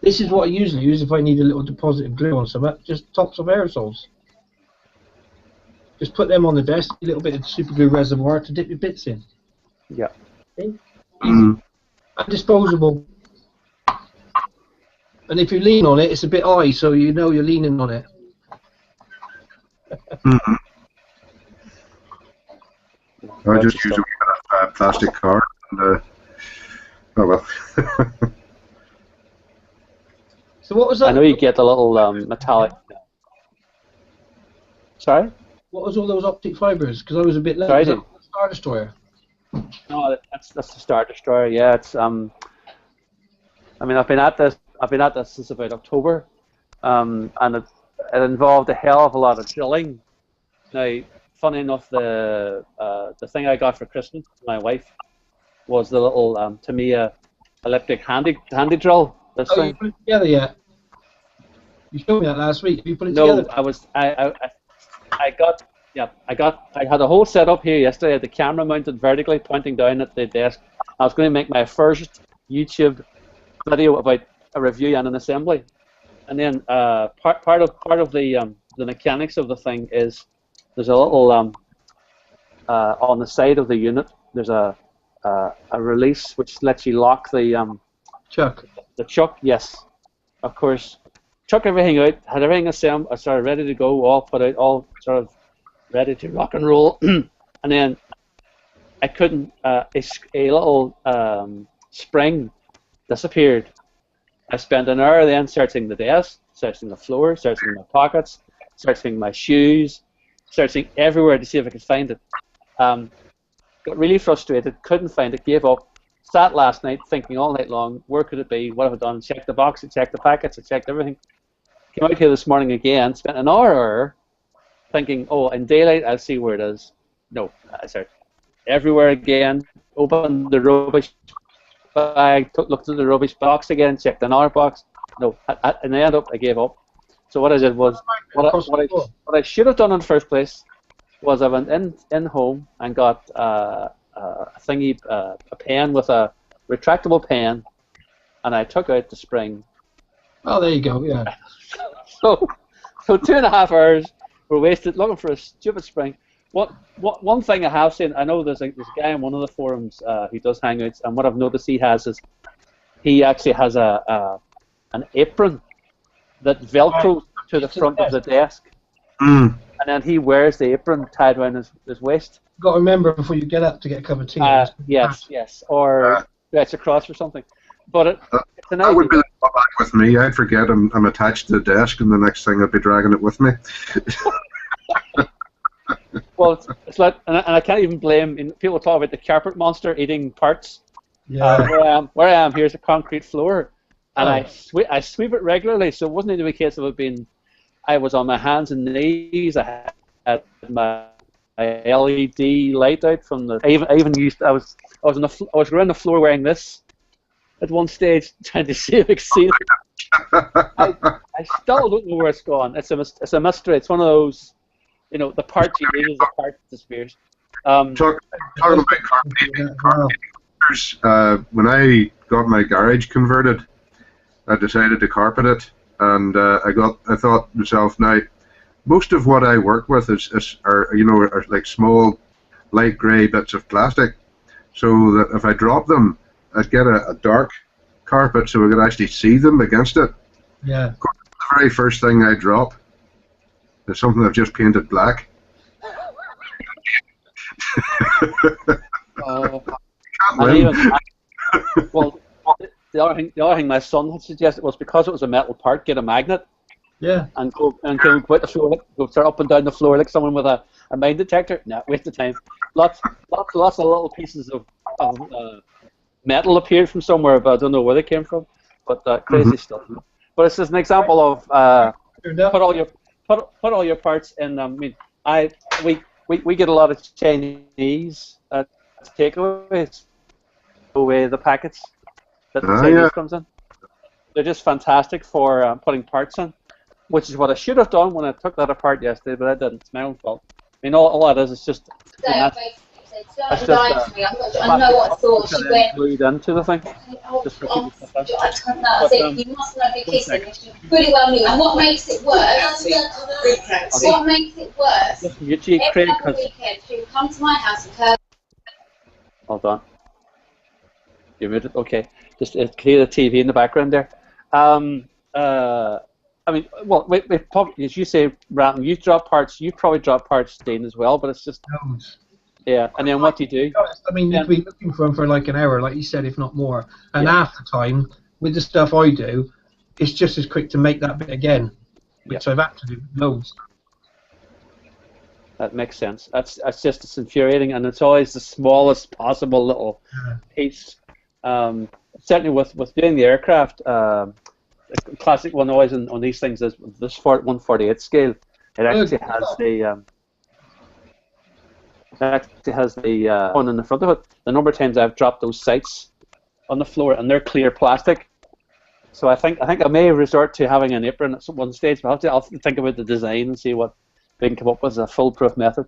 [SPEAKER 3] This is what I usually use if I need a little deposit of glue on something. Just tops of aerosols. Just put them on the desk. A little bit of super glue reservoir to dip your bits in.
[SPEAKER 1] Yeah.
[SPEAKER 3] Okay? And disposable. And if you lean on it, it's a bit high, so you know you're leaning on it.
[SPEAKER 2] I just use a wee bit of plastic card. And, oh well.
[SPEAKER 3] So what was that?
[SPEAKER 1] I know you get a little metallic. Sorry?
[SPEAKER 3] What was all those optic fibres? Because I was a bit late.
[SPEAKER 1] Sorry,
[SPEAKER 3] Was that the Star Destroyer?
[SPEAKER 1] No, that's the Star Destroyer. Yeah, it's I mean, I've been at this since about October, and it involved a hell of a lot of drilling. Now, funny enough, the thing I got for Christmas, my wife, was the little Tamiya elliptic handy drill. This thing.
[SPEAKER 3] You put it together yet? You showed me that last week. Have you put it
[SPEAKER 1] No,
[SPEAKER 3] together?
[SPEAKER 1] I had a whole setup here yesterday. I had the camera mounted vertically, pointing down at the desk. I was going to make my first YouTube video about a review and an assembly, and then part of the mechanics of the thing is there's a little on the side of the unit. There's a release which lets you lock the
[SPEAKER 3] Chuck.
[SPEAKER 1] The chuck. Yes, of course. Chuck everything out. Had everything assembled. I started ready to go. All put out. All sort of ready to rock and roll. And then I couldn't. A little spring disappeared. I spent an hour then searching the desk, searching the floor, searching my pockets, searching my shoes, searching everywhere to see if I could find it. Got really frustrated, couldn't find it, gave up. Sat last night thinking all night long, where could it be, what have I done? Checked the box, I checked the packets, I checked everything. Came out here this morning again, spent an hour thinking, oh, in daylight I'll see where it is. No, I searched everywhere again, opened the rubbish bag, looked at the rubbish box again, checked another box. No, and I ended up, I gave up. So what I did was, what I should have done in the first place was I went in home and got a pen with a retractable pen, and I took out the spring.
[SPEAKER 3] Oh, there you go, yeah.
[SPEAKER 1] So 2.5 hours were wasted looking for a stupid spring. One thing I have seen, I know there's a guy in one of the forums who does Hangouts, and what I've noticed he actually has an apron that velcros to the front of the desk, and then he wears the apron tied around his waist.
[SPEAKER 3] got to remember before you get up to get a cup of tea.
[SPEAKER 1] Yes, or stretch across or something. But it's an idea.
[SPEAKER 2] That would be the drawback with me. I'd forget I'm attached to the desk, and the next thing I'd be dragging it with me.
[SPEAKER 1] Well, it's like, and I can't even blame. People talk about the carpet monster eating parts.
[SPEAKER 3] Yeah.
[SPEAKER 1] Where I am, here's a concrete floor, and I sweep it regularly. So it wasn't even a case of it being. I was on my hands and knees. I had my LED light out from the. I even used. I was around the floor wearing this. At one stage, trying to see if I could see it. I still don't know where it's gone. It's a mystery. It's one of those. You know, the part you need is the part that disappears.
[SPEAKER 2] Talking about carpet, when I got my garage converted, I decided to carpet it, and I thought to myself, now, most of what I work with are like small, light grey bits of plastic, so that if I drop them, I'd get a dark carpet, so I could actually see them against it.
[SPEAKER 3] Yeah.
[SPEAKER 2] The very first thing I drop. There's something I've just painted black.
[SPEAKER 1] Well, the other thing my son had suggested was because it was a metal part, get a magnet.
[SPEAKER 3] Yeah.
[SPEAKER 1] And go out the floor, go start up and down the floor like someone with a mine detector. No, waste of time. Lots of little pieces of metal appeared from somewhere, but I don't know where they came from. But crazy stuff. But it's just an example of put all your parts in. I mean, we get a lot of Chinese takeaways away the packets that the Chinese comes in. They're just fantastic for putting parts in, which is what I should have done when I took that apart yesterday, but I didn't. It's my own fault. I mean, all that is just. That's just
[SPEAKER 4] I know what thought she went.
[SPEAKER 1] Glued into the thing. Just for people to touch.
[SPEAKER 4] I don't know. I said, you must not be kissing. She pretty well knew. And what makes it worse? What makes it worse? Every other weekend, she would come to my house and Kerr.
[SPEAKER 1] Hold on. You muted. Okay. Just clear the TV in the background there. I mean, well, probably, as you say, Random, you drop parts. You probably drop parts, Dean, as well. But it's just. Yeah, and then what do you do?
[SPEAKER 3] I mean, you'd be looking for them for like an hour, like you said, if not more. And after time, with the stuff I do, it's just as quick to make that bit again, which I've had to do loads.
[SPEAKER 1] That makes sense. That's just it's infuriating, and it's always the smallest possible little piece. Certainly with doing the aircraft, a classic one always on these things is this 1/48 scale. It actually has the. Actually has the one in the front of it. The number of times I've dropped those sights on the floor, and they're clear plastic. So I think I may resort to having an apron at one stage, but I'll think about the design and see what we can come up with as a foolproof method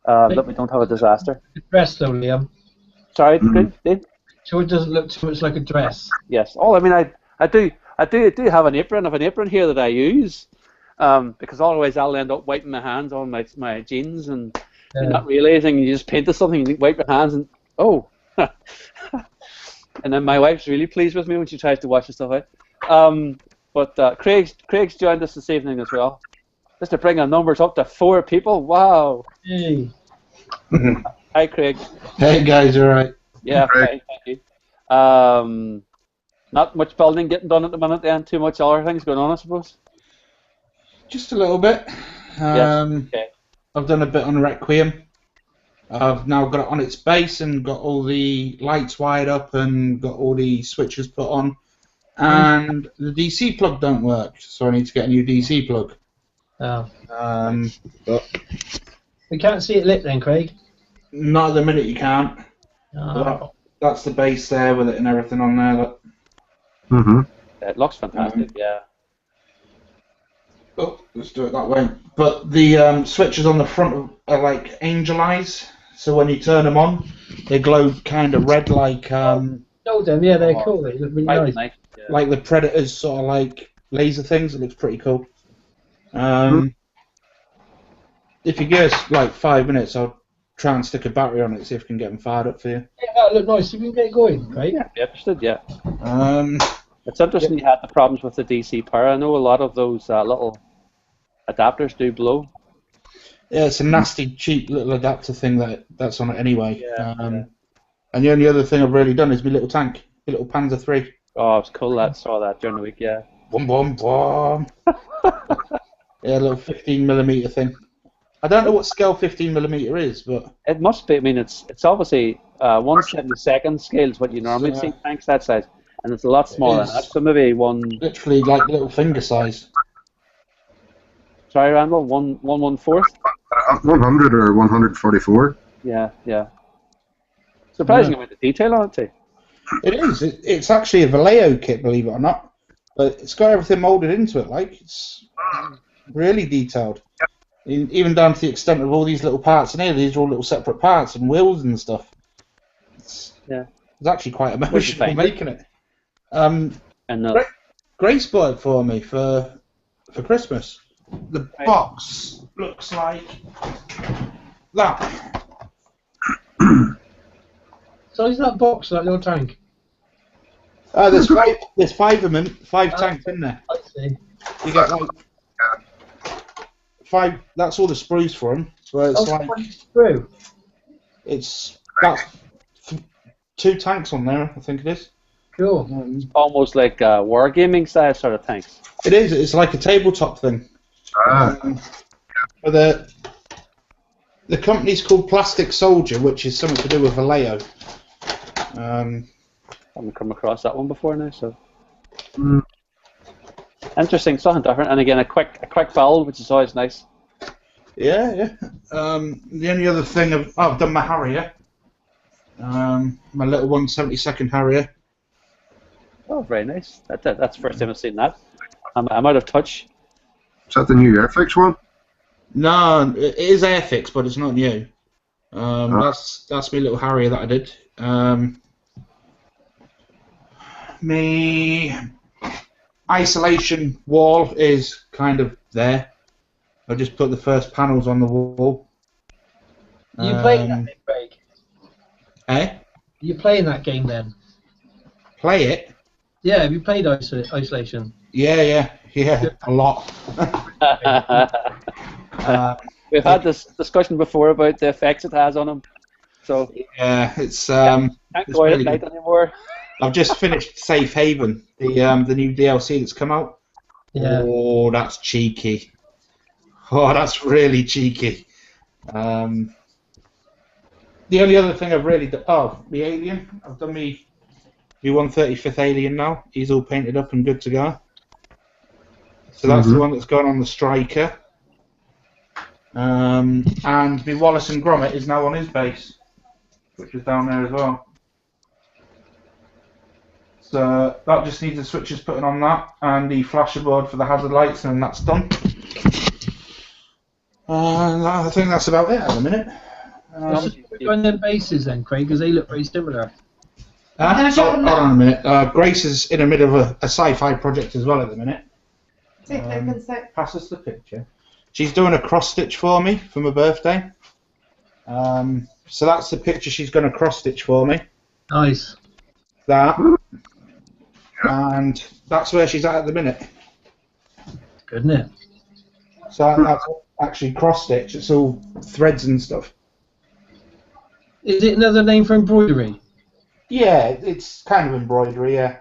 [SPEAKER 1] that we don't have a disaster.
[SPEAKER 3] A dress, though, Liam.
[SPEAKER 1] Sorry, Dave?
[SPEAKER 3] So it doesn't look too much like a dress.
[SPEAKER 1] Yes. Oh, I mean, I do have an apron. I have an apron here that I use because otherwise I'll end up wiping my hands on my jeans and. You're not realizing you just painted something, you wipe your hands, and and then my wife's really pleased with me when she tries to wash the stuff out. But Craig's joined us this evening as well, just to bring our numbers up to 4 people. Wow.
[SPEAKER 3] Hey.
[SPEAKER 1] Hi, Craig.
[SPEAKER 5] Hey guys, all right?
[SPEAKER 1] Yeah, fine, thank you. Not much building getting done at the minute, then. Too much other things going on, I suppose.
[SPEAKER 5] Just a little bit.
[SPEAKER 1] Yes. Okay.
[SPEAKER 5] I've done a bit on Requiem. I've now got it on its base and got all the lights wired up and got all the switches put on. And the DC plug don't work, so I need to get a new DC plug.
[SPEAKER 3] Oh.
[SPEAKER 5] But
[SPEAKER 3] We can't see it lit then, Craig?
[SPEAKER 5] Not at the minute you can't.
[SPEAKER 3] Oh.
[SPEAKER 5] That's the base there with it and everything on there. Look.
[SPEAKER 1] It looks fantastic, yeah.
[SPEAKER 5] Oh, let's do it that way. But the switches on the front are like angel eyes, so when you turn them on, they glow kind of red like...
[SPEAKER 3] Oh, them, yeah, they're cool. They look really nice.
[SPEAKER 1] Yeah.
[SPEAKER 5] Like the Predators sort of like laser things. It looks pretty cool. If you give us like 5 minutes, I'll try and stick a battery on it, see if I can get them fired up for you.
[SPEAKER 3] Yeah, that look nice. You can get it going, right?
[SPEAKER 1] Yeah, interested, yeah. It's interesting
[SPEAKER 3] Yeah.
[SPEAKER 1] you had the problems with the DC power. I know a lot of those little adapters do blow.
[SPEAKER 5] Yeah, it's a nasty, cheap little adapter thing that's on it anyway.
[SPEAKER 1] Yeah,
[SPEAKER 5] And the only other thing I've really done is my little tank, my little Panzer III.
[SPEAKER 1] Oh, it's cool. I saw that during the week. Yeah.
[SPEAKER 5] Boom, boom, boom. Yeah, a little 15mm thing. I don't know what scale 15mm is, but
[SPEAKER 1] It must be. I mean, it's obviously 1/72 scale is what you normally see tanks that size, and it's a lot smaller than that. So maybe one.
[SPEAKER 5] Literally like little finger size.
[SPEAKER 1] Sorry, Randall. One 1/4.
[SPEAKER 2] 100 or 144.
[SPEAKER 1] Yeah, yeah. Surprising amount of detail on it too.
[SPEAKER 5] It is. It's actually a Vallejo kit, believe it or not. But it's got everything molded into it. Like it's really detailed. Even down to the extent of all these little parts in here. These are all little separate parts and wheels and stuff. It's actually quite emotional making it. Grace bought it for me for Christmas. The box looks like that.
[SPEAKER 3] So is that box that little tank?
[SPEAKER 5] There's five of them, 5 tanks in there.
[SPEAKER 3] I see.
[SPEAKER 5] You get like 5. That's all the sprues for them. So it's like
[SPEAKER 3] Through.
[SPEAKER 5] that's 2 tanks on there, I think it is.
[SPEAKER 3] Cool.
[SPEAKER 1] Almost like wargaming size sort of tanks.
[SPEAKER 5] It is. It's like a tabletop thing. But the company's called Plastic Soldier, which is something to do with Vallejo.
[SPEAKER 1] Haven't come across that one before now, so interesting, something different, and again a quick build, which is always nice.
[SPEAKER 5] Yeah. The only other thing I've done my Harrier, my little 1/72 Harrier.
[SPEAKER 1] Oh, very nice. That's the first time I've seen that. I'm out of touch.
[SPEAKER 2] Is that the new Airfix one?
[SPEAKER 5] No, it is Airfix, but it's not new. That's my little Harrier that I did. My isolation wall is kind of there. I just put the first panels on the wall.
[SPEAKER 3] Are you playing that game, Craig?
[SPEAKER 5] Eh?
[SPEAKER 3] Are you playing that game then?
[SPEAKER 5] Play it?
[SPEAKER 3] Yeah, have you played Isolation?
[SPEAKER 5] Yeah, a lot.
[SPEAKER 1] We've had this discussion before about the effects it has on them. So
[SPEAKER 5] yeah, it's
[SPEAKER 1] can't
[SPEAKER 5] it's
[SPEAKER 1] go out
[SPEAKER 5] really
[SPEAKER 1] at night
[SPEAKER 5] good.
[SPEAKER 1] anymore.
[SPEAKER 5] I've just finished Safe Haven, the new DLC that's come out.
[SPEAKER 3] Yeah.
[SPEAKER 5] Oh, that's cheeky. Oh, that's really cheeky. The only other thing I've really done, the Alien. I've done my 135th Alien now. He's all painted up and good to go. So that's the one that's going on the Striker. And my Wallace and Gromit is now on his base, which is down there as well. So that just needs the switches putting on that and the flasher board for the hazard lights, and that's done. And I think that's about it at the minute.
[SPEAKER 3] We're on them bases then, Craig, because they look very similar.
[SPEAKER 5] Hold on a minute. Grace is in the middle of a sci-fi project as well at the minute. Pass us the picture. She's doing a cross stitch for me for my birthday. So that's the picture she's going to cross stitch for me.
[SPEAKER 3] Nice.
[SPEAKER 5] That. And that's where she's at the minute.
[SPEAKER 3] Good, isn't it?
[SPEAKER 5] So that's actually cross stitch. It's all threads and stuff.
[SPEAKER 3] Is it another name for embroidery?
[SPEAKER 5] Yeah, it's kind of embroidery, yeah.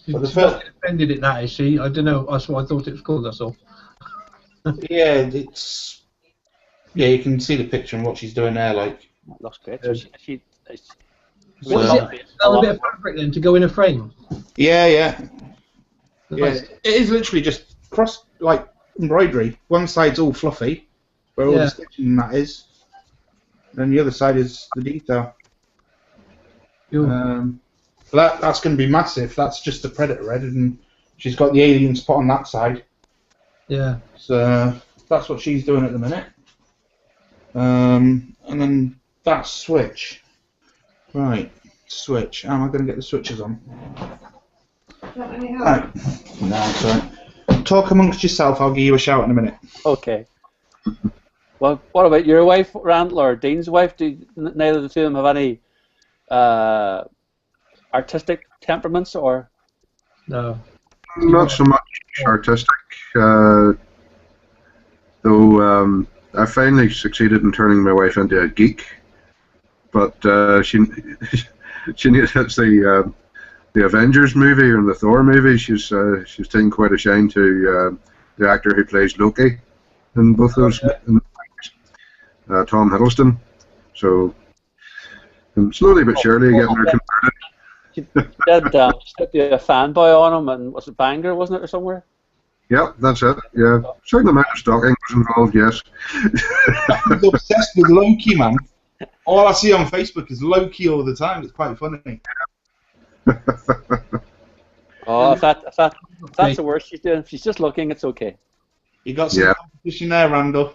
[SPEAKER 5] But the
[SPEAKER 3] She's not offended at that, is she? I don't know. That's what I thought it was called, that's all.
[SPEAKER 5] Yeah, it's... Yeah, you can see the picture and what she's doing there, like...
[SPEAKER 1] That looks great. So she
[SPEAKER 3] What is it? A bit of fabric then to go in a frame?
[SPEAKER 5] Yeah. Yeah,
[SPEAKER 3] Nice.
[SPEAKER 5] it is literally just cross, like, embroidery. One side's all fluffy, where all the stitching and that is. And the other side is the detail.
[SPEAKER 3] Cool.
[SPEAKER 5] That's going to be massive. That's just the Predator red, and she's got the alien spot on that side.
[SPEAKER 3] Yeah.
[SPEAKER 5] So that's what she's doing at the minute. And then that switch. Right, switch. How am I going to get the switches on? Right. No, sorry. Talk amongst yourself. I'll give you a shout in a minute.
[SPEAKER 1] Okay. Well, what about your wife, Randall, or Dean's wife? Do neither of the two of them have any artistic temperaments, or?
[SPEAKER 3] No.
[SPEAKER 2] Not so much artistic, though. I finally succeeded in turning my wife into a geek, but she knew that's the Avengers movie and the Thor movie. She's taking quite a shine to the actor who plays Loki in both those, Tom Hiddleston. So slowly but surely getting her converted.
[SPEAKER 1] She did a fanboy on him, and was it Bangor, wasn't it, or somewhere?
[SPEAKER 2] Yeah, that's it. Yeah, certain amount of stalking was involved. Yes.
[SPEAKER 5] I'm obsessed with Loki, man. All I see on Facebook is Loki all the time. It's quite funny.
[SPEAKER 1] Oh, if that's the worst she's doing, if she's just looking, it's okay.
[SPEAKER 5] You got some competition there, Randall.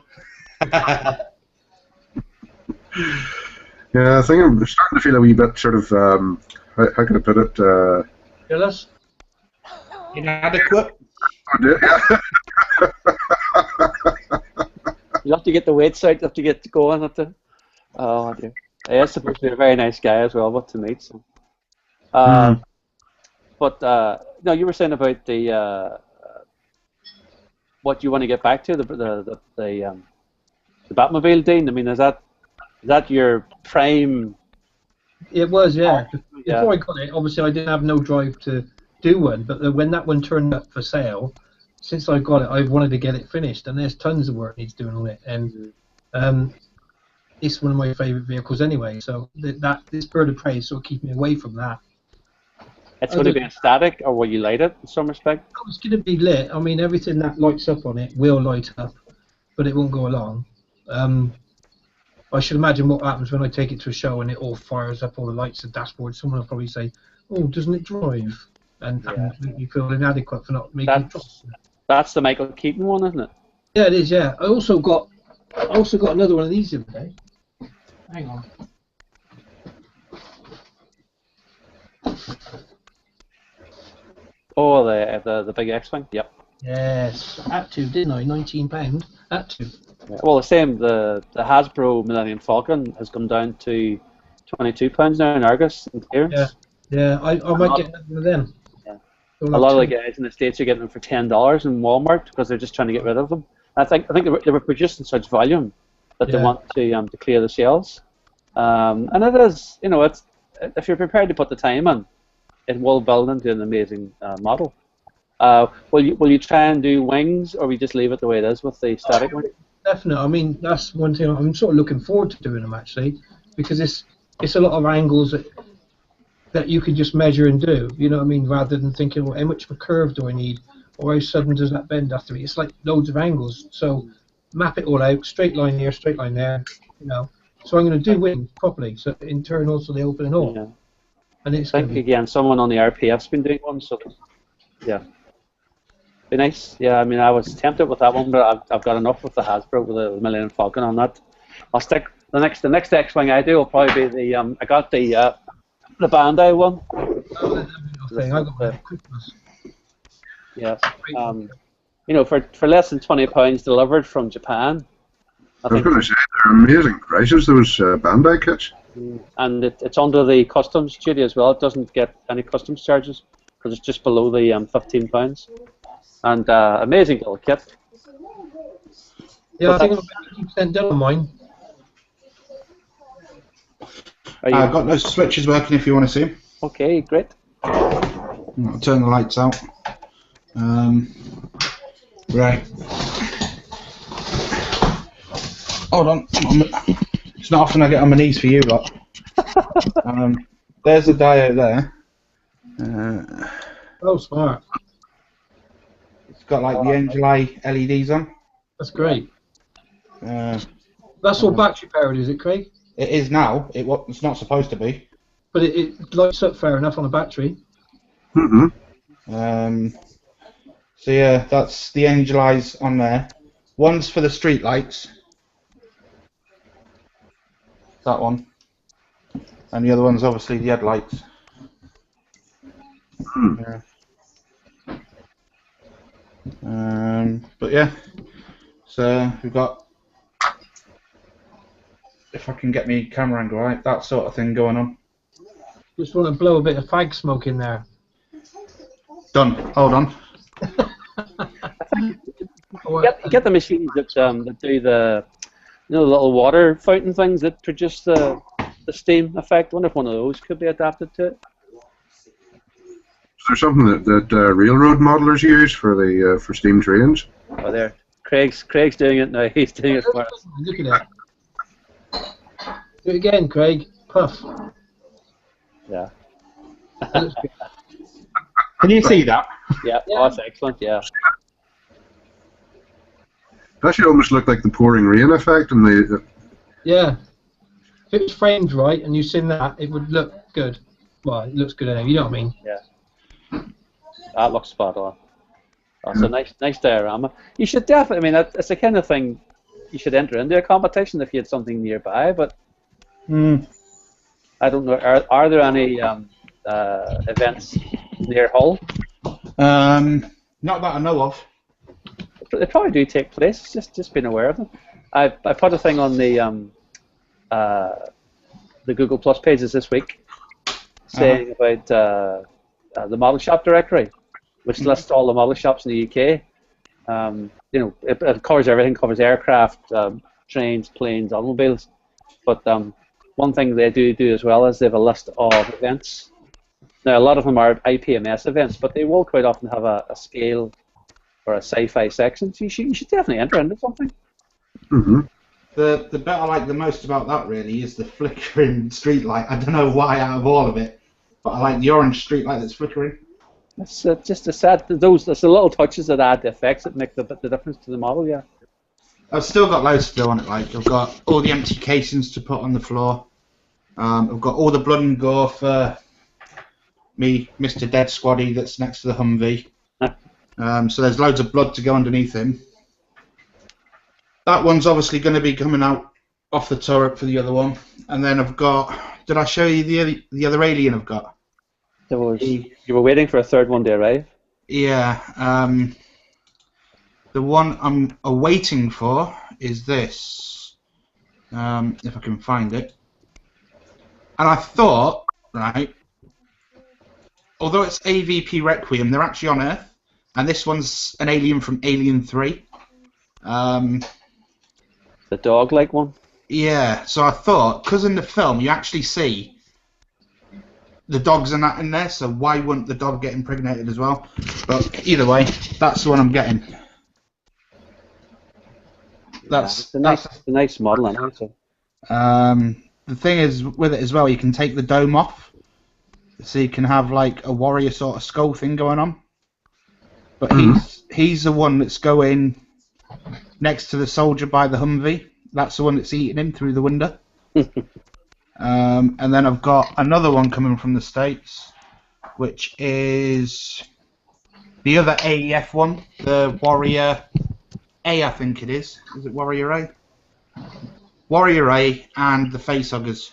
[SPEAKER 2] Yeah, I think I'm starting to feel a wee bit sort of, how can I put it?
[SPEAKER 3] Jealous?
[SPEAKER 5] Inadequate?
[SPEAKER 2] Yeah.
[SPEAKER 1] You have to get the weights out, you have to get going. Oh, dear. He's supposed to be a very nice guy as well, to meet. So. But, no, you were saying about the, what you want to get back to, the Batmobile, Dean. I mean, is that your prime?
[SPEAKER 3] It was, yeah. Before I got it, obviously I didn't have no drive to do one, but when that one turned up for sale, since I got it, I've wanted to get it finished, and there's tons of work needs doing on it, and it's one of my favourite vehicles anyway, so this bird of prey sort of keeps me away from that.
[SPEAKER 1] It's going to be a static, or will you light it in some respect?
[SPEAKER 3] It's going to be lit. I mean, everything that lights up on it will light up, but it won't go along. I should imagine what happens when I take it to a show and it all fires up all the lights and dashboard. Someone will probably say, "Oh, doesn't it drive?" And you feel inadequate for not making it drive.
[SPEAKER 1] That's the Michael Keaton one, isn't it?
[SPEAKER 3] Yeah, it is. Yeah, I also got another one of these the other day. Hang on.
[SPEAKER 1] Oh, the big X-wing. Yep.
[SPEAKER 3] Yes, at two, didn't I? £19. At two.
[SPEAKER 1] Yeah. Well, the same. The Hasbro Millennium Falcon has come down to £22 now in Argos in clearance.
[SPEAKER 3] Yeah. I might get one of them.
[SPEAKER 1] Yeah. A lot of the guys in the States are getting them for $10 in Walmart because they're just trying to get rid of them. I think they were producing such volume that they want to clear the shelves. And it is, it's if you're prepared to put the time in, it will build into an amazing model. Will you try and do wings, or will you just leave it the way it is with the static wing?
[SPEAKER 3] Definitely. I mean, that's one thing I'm sort of looking forward to doing them actually, because it's a lot of angles that you could just measure and do. You know what I mean? Rather than thinking, well, how much of a curve do I need, or how sudden does that bend have to be? It's like loads of angles. So map it all out, straight line here, straight line there. So I'm going to do wings properly, so internal, so they open and all.
[SPEAKER 1] Yeah.
[SPEAKER 3] And it's
[SPEAKER 1] I think again, someone on the RPF's been doing one, so yeah, be nice. Yeah, I mean, I was tempted with that one, but I've got enough with the Hasbro with the Millennium Falcon on that. I'll stick the next X-wing I do will probably be the I got the Bandai one.
[SPEAKER 3] I got one for Christmas.
[SPEAKER 1] Yes. For less than £20 delivered from Japan.
[SPEAKER 2] I was going to say, they're amazing prices, those Bandai kits.
[SPEAKER 1] And it's under the customs duty as well. It doesn't get any customs charges because it's just below the £15. And amazing little kit.
[SPEAKER 3] Yeah, I think I'm about 50% done on mine.
[SPEAKER 5] I've got those switches working if you want to see them.
[SPEAKER 1] Okay, great.
[SPEAKER 5] I'll turn the lights out. Right. Hold on. It's not often I get on my knees for you lot. There's the diode there.
[SPEAKER 3] Oh, smart.
[SPEAKER 5] It's got like the Angel Eye LEDs on.
[SPEAKER 3] That's great. That's all battery powered, is it, Craig?
[SPEAKER 5] It is now. It's not supposed to be.
[SPEAKER 3] But it lights up fair enough on a battery.
[SPEAKER 5] So yeah, that's the Angel Eyes on there. One's for the street lights. That one. And the other one's obviously the headlights. Yeah. But yeah, so we've got, if I can get me camera angle right, that sort of thing going on.
[SPEAKER 3] Just want to blow a bit of fag smoke in there.
[SPEAKER 5] Done. Hold on.
[SPEAKER 1] Get the machines that do You know, the little water fountain things that produce the steam effect. I wonder if one of those could be adapted to it.
[SPEAKER 2] Is there something that railroad modelers use for steam trains?
[SPEAKER 1] Oh, there. Craig's doing it now. He's doing it for us.
[SPEAKER 3] Look at that. Do it again, Craig. Puff.
[SPEAKER 1] Yeah.
[SPEAKER 5] Can you see that?
[SPEAKER 1] Yeah. Oh, that's excellent. Yeah.
[SPEAKER 2] It actually almost looked like the pouring rain effect, and
[SPEAKER 3] Yeah. If it was framed right and you seen that, it would look good. Well, it looks good anyway. You know what I mean?
[SPEAKER 1] Yeah. That looks spot on. That's a nice diorama. You should definitely. I mean, it's the kind of thing you should enter into a competition if you had something nearby. But I don't know. Are there any events near Hull?
[SPEAKER 5] Not that I know of.
[SPEAKER 1] They probably do take place. Just being aware of them. I put a thing on the Google Plus pages this week saying about the model shop directory, which lists all the model shops in the UK. You know, it covers everything. Covers aircraft, trains, planes, automobiles. But one thing they do as well is they have a list of events. Now, a lot of them are IPMS events, but they will quite often have a scale or a sci-fi section. So you should definitely enter into something.
[SPEAKER 2] Mm-hmm.
[SPEAKER 5] The bit I like the most about that really is the flickering street light. I don't know why out of all of it, but I like the orange street light that's flickering.
[SPEAKER 1] It's just a sad. It's the little touches that add the effects that make the difference to the model. Yeah.
[SPEAKER 5] I've still got loads to do on it. Like I've got all the empty casings to put on the floor. I've got all the blood and gore for me, Mr. Dead Squaddy, that's next to the Humvee. So there's loads of blood to go underneath him. That one's obviously going to be coming out off the turret for the other one. And then I've got... Did I show you the other alien I've got?
[SPEAKER 1] You were waiting for a third one to arrive?
[SPEAKER 5] Yeah. The one I'm awaiting for is this. If I can find it. And I thought, right, although it's AVP Requiem, they're actually on Earth. And this one's an alien from Alien 3.
[SPEAKER 1] The dog-like one?
[SPEAKER 5] Yeah, so I thought, because in the film you actually see the dogs and that in there, so why wouldn't the dog get impregnated as well? But either way, that's the one I'm getting. That's
[SPEAKER 1] a nice model, anyway. So.
[SPEAKER 5] The thing is, with it as well, you can take the dome off, so you can have like a warrior sort of skull thing going on. But he's the one that's going next to the soldier by the Humvee. That's the one that's eating him through the window. And then I've got another one coming from the States, which is the other AEF one, the Warrior A, I think it is. Is it Warrior A? Warrior A and the Facehuggers.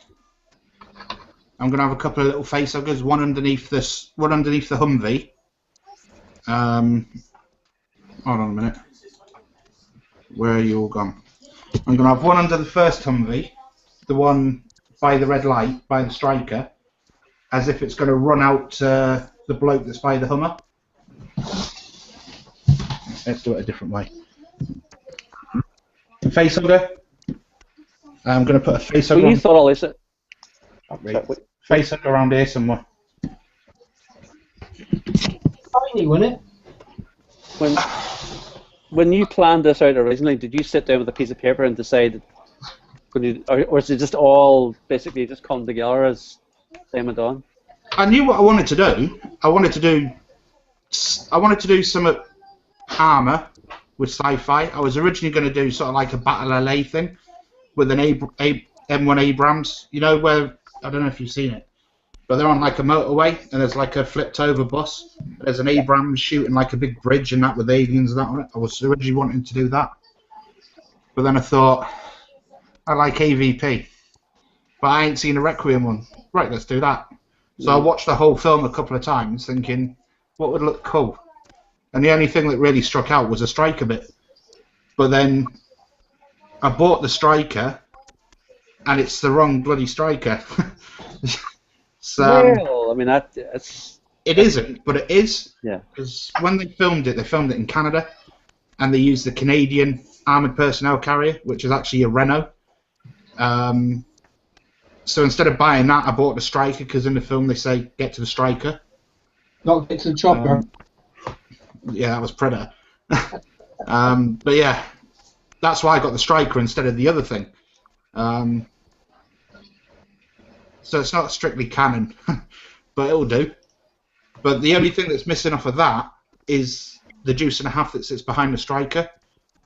[SPEAKER 5] I'm going to have a couple of little Facehuggers, one underneath the Humvee. Hold on a minute. Where are you all gone? I'm going to have one under the first Humvee, the one by the red light, by the striker, as if it's going to run out the bloke that's by the Hummer. Let's do it a different way. Facehugger. I'm going to put a facehugger.
[SPEAKER 1] Well, you thought all this.
[SPEAKER 5] Facehugger around here somewhere.
[SPEAKER 3] Tiny, wasn't it?
[SPEAKER 1] When you planned this out originally, did you sit down with a piece of paper and decide, or is it just all basically just come together as time went on?
[SPEAKER 5] I knew what I wanted to do. I wanted to do some armour with sci-fi. I was originally going to do sort of like a Battle LA thing with an M1 Abrams. You know where, I don't know if you've seen it, but they're on like a motorway and there's like a flipped over bus. There's an Abrams shooting like a big bridge and that with aliens and that on it. I was originally wanting to do that. But then I thought, I like AVP. But I ain't seen a Requiem one. Right, let's do that. So I watched the whole film a couple of times thinking, what would look cool? And the only thing that really struck out was a striker bit. But then I bought the striker and it's the wrong bloody striker. So,
[SPEAKER 1] well, I mean, that's...
[SPEAKER 5] It isn't, but it is.
[SPEAKER 1] Yeah.
[SPEAKER 5] Because when they filmed it in Canada, and they used the Canadian armoured personnel carrier, which is actually a Renault. So instead of buying that, I bought the Striker, because in the film they say, get to the Striker.
[SPEAKER 3] Not get to the chopper.
[SPEAKER 5] Yeah, that was Predator. But yeah, that's why I got the Striker instead of the other thing. So it's not strictly canon, but it'll do. But the only thing that's missing off of that is the deuce and a half that sits behind the Striker.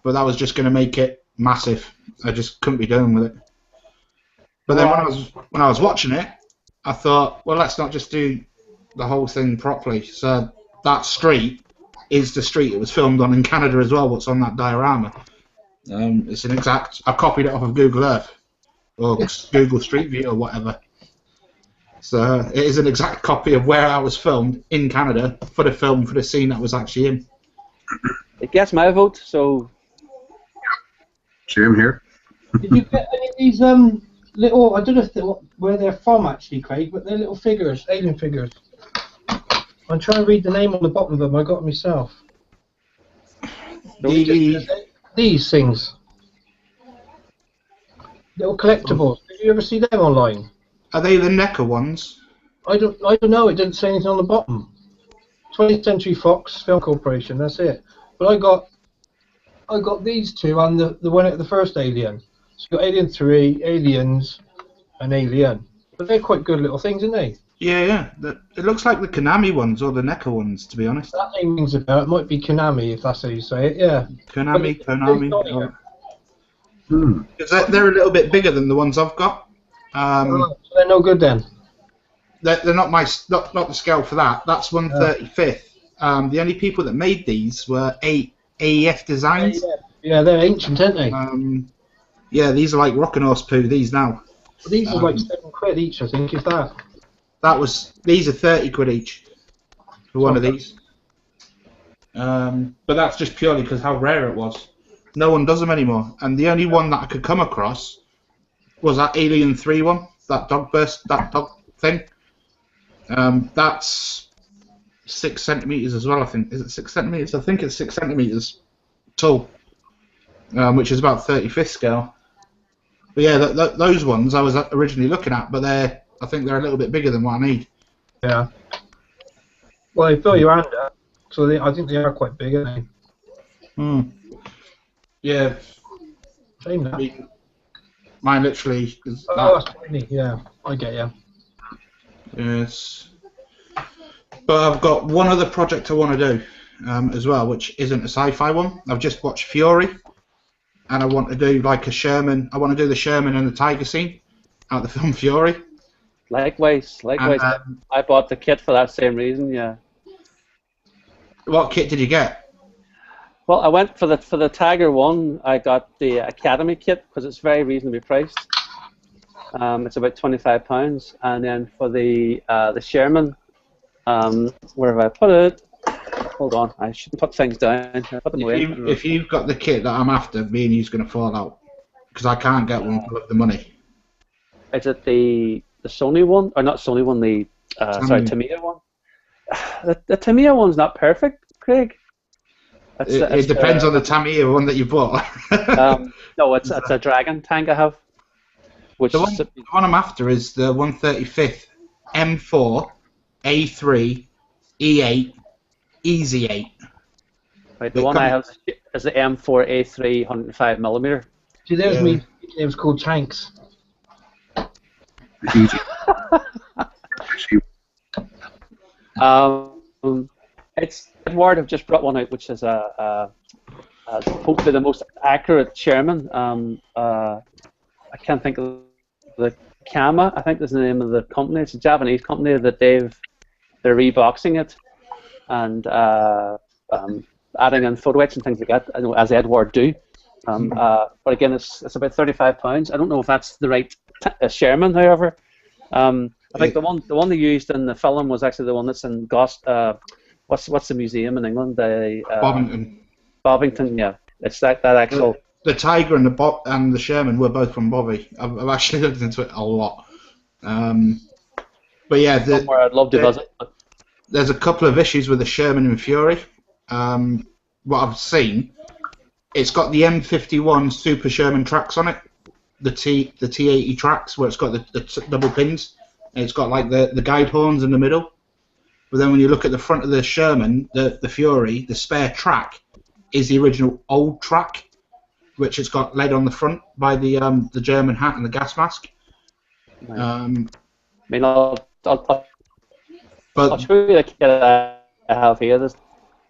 [SPEAKER 5] But that was just going to make it massive. I just couldn't be doing with it. But then when I was watching it, I thought, well, let's not just do the whole thing properly. So that street is the street it was filmed on in Canada as well. What's on that diorama? It's an exact. I copied it off of Google Earth or Google Street View or whatever. So it is an exact copy of where I was filmed in Canada for the film, for the scene that was actually in.
[SPEAKER 1] It gets my vote, so.
[SPEAKER 2] Same here.
[SPEAKER 3] Did you get any of these little? I don't know if where they're from actually, Craig, but they're little figures, alien figures. I'm trying to read the name on the bottom of them. I got them myself. These things, little collectibles. Did you ever see them online?
[SPEAKER 5] Are they the NECA ones?
[SPEAKER 3] I don't know. It didn't say anything on the bottom. 20th Century Fox Film Corporation. That's it. But I got these two and the one at the first Alien. So you got Alien 3, Aliens, and Alien. But they're quite good little things, aren't they?
[SPEAKER 5] Yeah. It looks like the Konami ones or the NECA ones, to be honest.
[SPEAKER 3] That name rings a bell. It might be Konami if that's how you say it. Yeah.
[SPEAKER 5] Konami.
[SPEAKER 2] Hmm.
[SPEAKER 5] Because they're a little bit bigger than the ones I've got.
[SPEAKER 3] So they're no good then.
[SPEAKER 5] They're not not the scale for that. That's 1/35th. The only people that made these were AEF Designs.
[SPEAKER 3] Yeah, they're ancient, aren't they?
[SPEAKER 5] Yeah, these are like rockin' horse poo. These now.
[SPEAKER 3] These are like £7 each, I think. Is that?
[SPEAKER 5] These are 30 quid each for one of these. But that's just purely because how rare it was. No one does them anymore, and the only one that I could come across was that Alien 3 one, that dog thing. That's 6 centimeters as well. I think is it 6 centimeters? I think it's 6 centimeters tall, which is about 35th scale. But yeah, those ones I was originally looking at, but I think they're a little bit bigger than what I need.
[SPEAKER 3] Yeah. Well, they fill your hand up, so I think they are quite big, aren't they?
[SPEAKER 5] Yeah.
[SPEAKER 3] Same that.
[SPEAKER 5] Mine literally is
[SPEAKER 3] that's tiny. Yeah, I get you.
[SPEAKER 5] Yes. But I've got one other project I want to do as well, which isn't a sci-fi one. I've just watched Fury, and I want to do like a Sherman. I want to do the Sherman and the Tiger scene out of the film Fury.
[SPEAKER 1] Likewise. And, I bought the kit for that same reason. Yeah.
[SPEAKER 5] What kit did you get?
[SPEAKER 1] Well, I went for the Tiger one. I got the Academy kit because it's very reasonably priced. It's about £25, and then for the Sherman, where have I put it? Hold on, I shouldn't put things down. I put them away.
[SPEAKER 5] If you've got the kit that I'm after, me and you's going to fall out because I can't get one for the money.
[SPEAKER 1] Is it the Sony one, or not Sony one? The Tamiya one. The Tamiya one's not perfect, Craig.
[SPEAKER 5] It depends on the Tamiya one that you bought.
[SPEAKER 1] No, it's a Dragon tank I have. Which
[SPEAKER 5] the one I'm after is the 1/35th M4 A3 E8 Easy 8.
[SPEAKER 1] Right, the one I have is the M4 A3 105mm.
[SPEAKER 3] See, there's me. It was called Tanks.
[SPEAKER 2] Easy.
[SPEAKER 1] It's Edward have just brought one out, which is hopefully the most accurate Sherman. I can't think of the Kama. I think is the name of the company. It's a Japanese company that they're reboxing it and adding in photo etch and things like that, as Edward do. But again, it's about £35. I don't know if that's the right Sherman, however. I think the one they used in the film was actually the one that's in what's the museum in England?
[SPEAKER 5] Bovington.
[SPEAKER 1] Bovington, yeah. It's that actual.
[SPEAKER 5] The Tiger and the Sherman were both from Bovey. I've actually looked into it a lot. But yeah,
[SPEAKER 1] somewhere I'd love to visit.
[SPEAKER 5] There's a couple of issues with the Sherman and Fury. What I've seen it's got the M51 Super Sherman tracks on it, the T80 tracks where it's got the double pins, and it's got like the guide horns in the middle. But then when you look at the front of the Sherman, the Fury, the spare track is the original old track, which it's got lead on the front by the German hat and the gas mask.
[SPEAKER 1] I mean, I'll show you the kit I have here,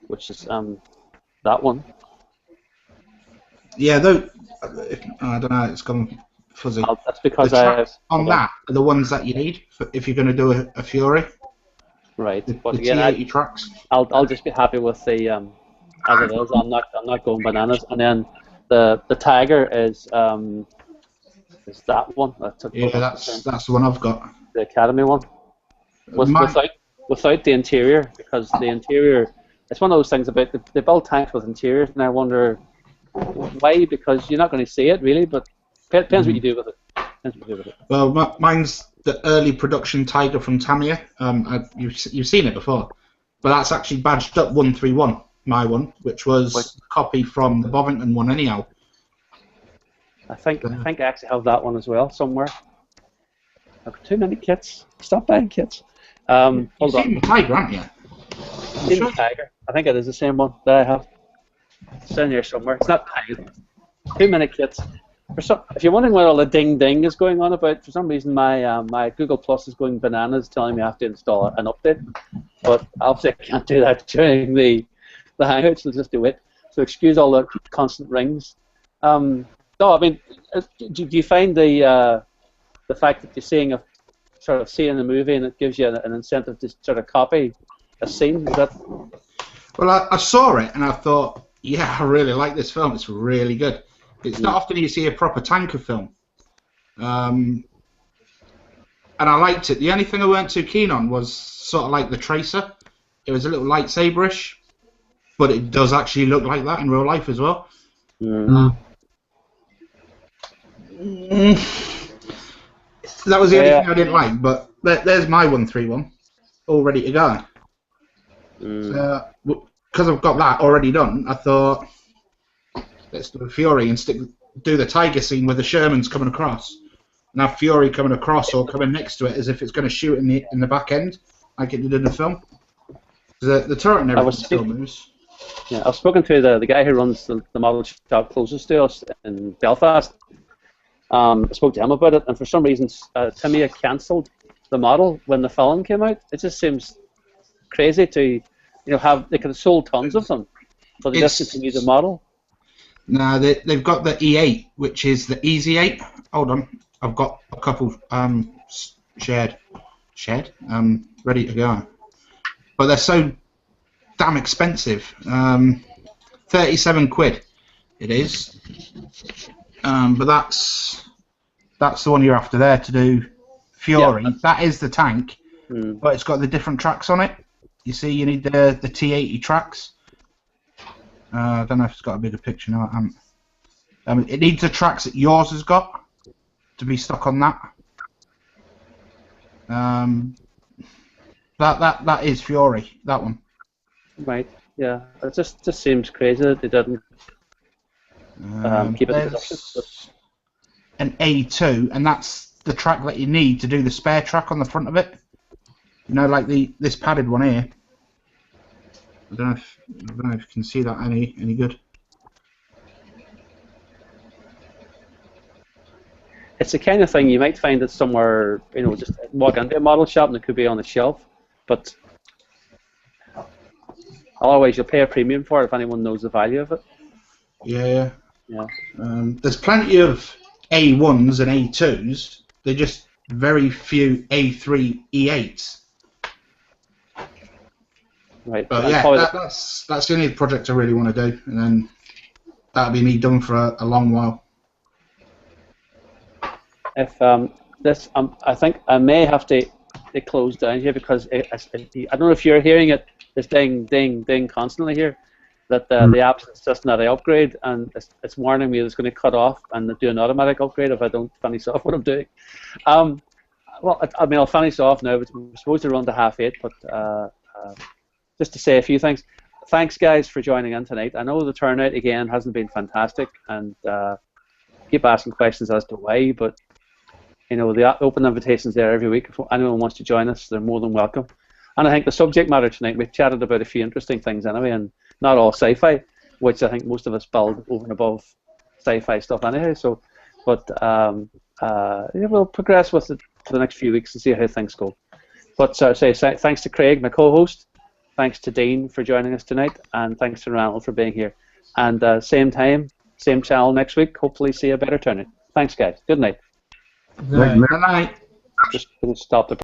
[SPEAKER 1] which is that one.
[SPEAKER 5] Yeah, though I don't know, it's gone fuzzy.
[SPEAKER 1] That's because
[SPEAKER 5] that are the ones that you need if you're going to do a Fury.
[SPEAKER 1] Right.
[SPEAKER 5] But again, T80 tracks.
[SPEAKER 1] I'll just be happy with the as it is. I'm not going bananas. And then the Tiger is that one.
[SPEAKER 5] Yeah, that's the one I've got.
[SPEAKER 1] The Academy one. Without the interior, because the interior, it's one of those things about they build tanks with interiors, and I wonder why, because you're not going to see it really, but depends what you do with it.
[SPEAKER 5] Well, mine's the early production Tiger from Tamiya. You've seen it before, but that's actually badged up 131. My one, which was a copy from the Bovington one, anyhow.
[SPEAKER 1] I think I actually have that one as well somewhere. I've got too many kits. Stop buying kits. Hold
[SPEAKER 5] You've
[SPEAKER 1] on.
[SPEAKER 5] seen the Tiger, haven't you?
[SPEAKER 1] Seen the Tiger. I think it is the same one that I have. It's in here somewhere. It's not Tiger. Too many kits. If you're wondering what all the ding is going on about, for some reason my Google Plus is going bananas, telling me I have to install an update. But obviously I can't do that during the Hangouts. So just do it. So excuse all the constant rings. No, I mean, do you find the fact that you're seeing the movie and it gives you an incentive to sort of copy a scene? Is that?
[SPEAKER 5] Well, I saw it and I thought, yeah, I really like this film. It's really good. It's not often you see a proper tanker film. And I liked it. The only thing I weren't too keen on was sort of like the Tracer. It was a little lightsaber-ish, but it does actually look like that in real life as well. That was the only thing I didn't like, but there's my 131 all ready to go. Because I've got that already done, I thought, let's do a Fury and do the Tiger scene with the Shermans coming across, and have Fury coming across or coming next to it as if it's going to shoot in the back end, like it did in the film. The turret and everything still moves.
[SPEAKER 1] Yeah, I've spoken to the guy who runs the model shop closest to us in Belfast. I spoke to him about it, and for some reason, Tamiya cancelled the model when the film came out. It just seems crazy to, they could have sold tons of them, but they discontinued the model.
[SPEAKER 5] No, they've got the E8, which is the Easy 8. Hold on, I've got a couple shared, ready to go. But they're so damn expensive. 37 quid it is. But that's the one you're after there to do Fury. Yeah. That is the tank, but it's got the different tracks on it. You see, you need the T80 tracks. I don't know if it's got a bigger picture now. It needs the tracks that yours has got to be stuck on that. That is Fury. That one.
[SPEAKER 1] Right. Yeah. It just seems crazy that they didn't keep it in production.
[SPEAKER 5] An A2, and that's the track that you need to do the spare track on the front of it. Like this padded one here. I don't know if you can see that any good.
[SPEAKER 1] It's the kind of thing you might find it somewhere, just walk into a model shop and it could be on the shelf, but otherwise you'll pay a premium for it if anyone knows the value of it.
[SPEAKER 5] Yeah. There's plenty of A1s and A2s. They're just very few A3 E8s.
[SPEAKER 1] Right.
[SPEAKER 5] But yeah, that's the only project I really want to do, and then that'll be me done for a long while.
[SPEAKER 1] If I think I may have to close down here because I don't know if you're hearing it. This ding constantly here. That the app's just not an upgrade, and it's warning me that it's going to cut off and do an automatic upgrade if I don't finish off what I'm doing. Well, I'll finish off now. We're supposed to run to 8:30, but just to say a few things. thanks guys for joining in tonight. I know the turnout again hasn't been fantastic, and keep asking questions as to why, but you know, the open invitation's there every week. If anyone wants to join us, they're more than welcome. And I think the subject matter tonight, we've chatted about a few interesting things anyway, and not all sci-fi, which I think most of us build over and above sci-fi stuff anyway. So, but yeah, we'll progress with it for the next few weeks and see how things go. But say thanks to Craig, my co-host. Thanks to Dean for joining us tonight, and thanks to Randall for being here. And same time, same channel next week. Hopefully, see a better turnout. Thanks, guys. Good night.
[SPEAKER 5] Good night.
[SPEAKER 1] Just stop the.